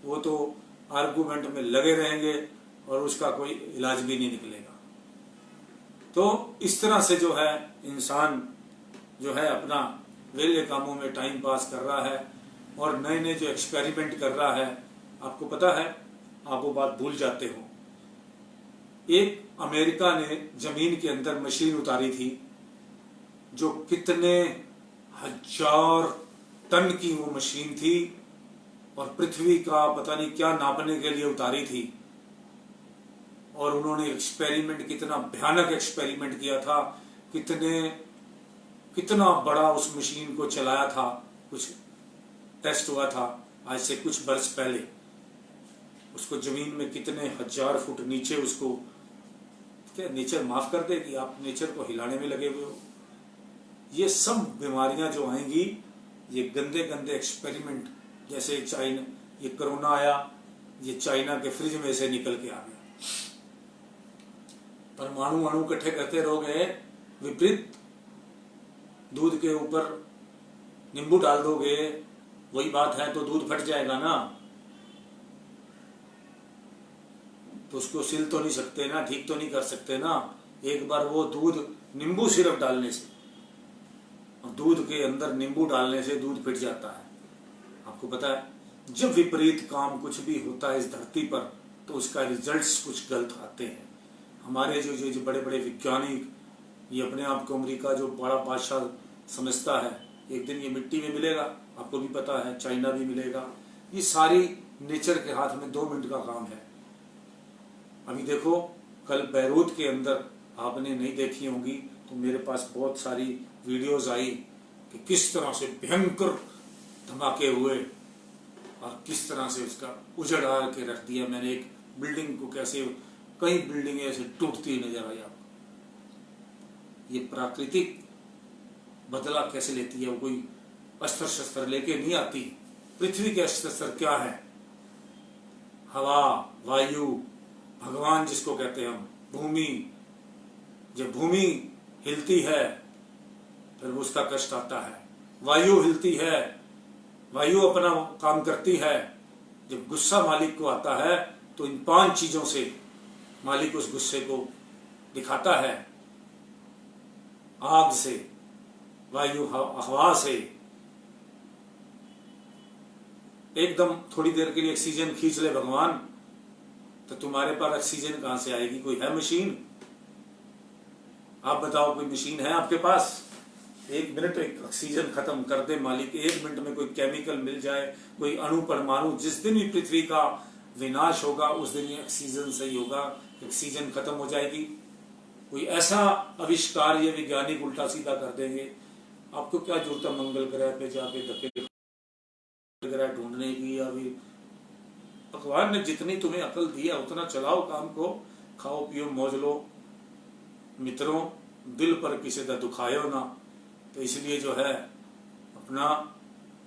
वो तो आर्गुमेंट में लगे रहेंगे और उसका कोई इलाज भी नहीं निकलेगा। तो इस तरह से जो है इंसान जो है अपना वेले कामों में टाइम पास कर रहा है और नए नए जो एक्सपेरिमेंट कर रहा है। आपको पता है, आप वो बात भूल जाते हो, एक अमेरिका ने जमीन के अंदर मशीन उतारी थी जो कितने 1000 टन की वो मशीन थी, और पृथ्वी का पता नहीं क्या नापने के लिए उतारी थी। और उन्होंने एक्सपेरिमेंट, कितना भयानक एक्सपेरिमेंट किया था, कितना बड़ा उस मशीन को चलाया था। कुछ टेस्ट हुआ था आज से कुछ वर्ष पहले। उसको जमीन में कितने 1000 फुट नीचे उसको, क्या नेचर माफ कर दे कि आप नेचर को हिलाने में लगे हुए हो। ये सब बीमारियां जो आएंगी, ये गंदे गंदे एक्सपेरिमेंट, जैसे चाइना, ये कोरोना आया, ये चाइना के फ्रिज में से निकल के आ गया। परमाणु अणु इकट्ठे करते रहोगे, विपरीत दूध के ऊपर नींबू डाल दोगे, वही बात है, तो दूध फट जाएगा ना, तो उसको सिल तो नहीं सकते ना, ठीक तो नहीं कर सकते ना। एक बार वो दूध नींबू सिर्फ डालने से, और दूध के अंदर नींबू डालने से दूध फिट जाता है। आपको पता है, जब विपरीत काम कुछ भी होता है इस धरती पर, तो उसका रिजल्ट्स कुछ गलत आते हैं। हमारे जो बड़े बड़े वैज्ञानिक, ये अपने आप को अमेरिका जो बड़ा बादशाह समझता है, एक दिन ये मिट्टी में मिलेगा, आपको भी पता है, चाइना भी मिलेगा। ये सारी नेचर के हाथ में 2 मिनट का काम है। अभी देखो, कल बैरूत के अंदर, आपने नहीं देखी होंगी तो मेरे पास बहुत सारी वीडियोस आई कि किस तरह से भयंकर धमाके हुए और किस तरह से उसका उजड़ आ के रख दिया। मैंने एक बिल्डिंग को, कैसे कई बिल्डिंगें ऐसे टूटती नजर आई आपको। ये प्राकृतिक बदला कैसे लेती है, वो कोई अस्त्र शस्त्र लेके नहीं आती। पृथ्वी के अस्त्र शस्त्र क्या है? हवा, वायु, भगवान जिसको कहते हैं हम, भूमि। जब भूमि हिलती है फिर उसका कष्ट आता है। वायु हिलती है, वायु अपना काम करती है। जब गुस्सा मालिक को आता है तो इन 5 चीजों से मालिक उस गुस्से को दिखाता है। आग से, वायु, हवा से। एकदम थोड़ी देर के लिए ऑक्सीजन खींच ले भगवान, तो तुम्हारे पास ऑक्सीजन कहां से आएगी? कोई है मशीन? आप बताओ, कोई मशीन है आपके पास? 1 मिनट एक ऑक्सीजन खत्म कर दे मालिक, 1 मिनट में कोई केमिकल मिल जाए, कोई अणु परमाणु। जिस दिन भी पृथ्वी का विनाश होगा उस दिन ये ऑक्सीजन सही होगा, ऑक्सीजन खत्म हो जाएगी। कोई ऐसा आविष्कार ये वैज्ञानिक उल्टा सीधा कर देंगे। आपको क्या जरूरत है मंगल ग्रह पे जाके धक्के ग्रह ढूंढने की? अभी भगवान ने जितनी तुम्हें अकल दी है उतना चलाओ काम को, खाओ पियो मौज लो। मित्रों, दिल पर किसी का दुखायो ना। तो इसलिए जो है अपना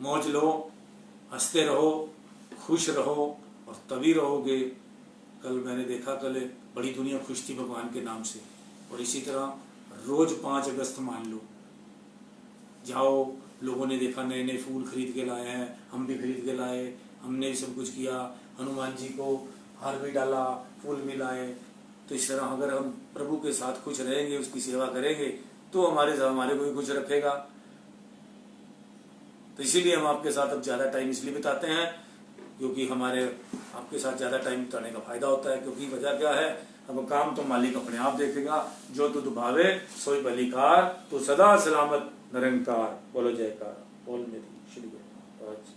मौज लो, हंसते रहो, खुश रहो, और तभी रहोगे। कल मैंने देखा, कल बड़ी दुनिया खुश थी भगवान के नाम से। और इसी तरह रोज 5 अगस्त मान लो, जाओ। लोगों ने देखा नए नए फूल खरीद के लाए हैं, हम भी खरीद के लाए, हमने भी सब कुछ किया। हनुमान जी को हार भी डाला, फूल भी लाए। तो इस तरह अगर हम प्रभु के साथ खुश रहेंगे, उसकी सेवा करेंगे, तो हमारे को भी खुश रखेगा। तो इसीलिए हम आपके साथ अब ज्यादा टाइम इसलिए बिताते हैं क्योंकि हमारे आपके साथ ज्यादा टाइम बिताने का फायदा होता है। क्योंकि वजह क्या है, अब काम तो मालिक अपने आप देखेगा। जो तुझ भावे सोई बलिकार, तो सदा सलामत निरंकार। बोलो जयकार। बोल मेरी श्री गुरु महाराज।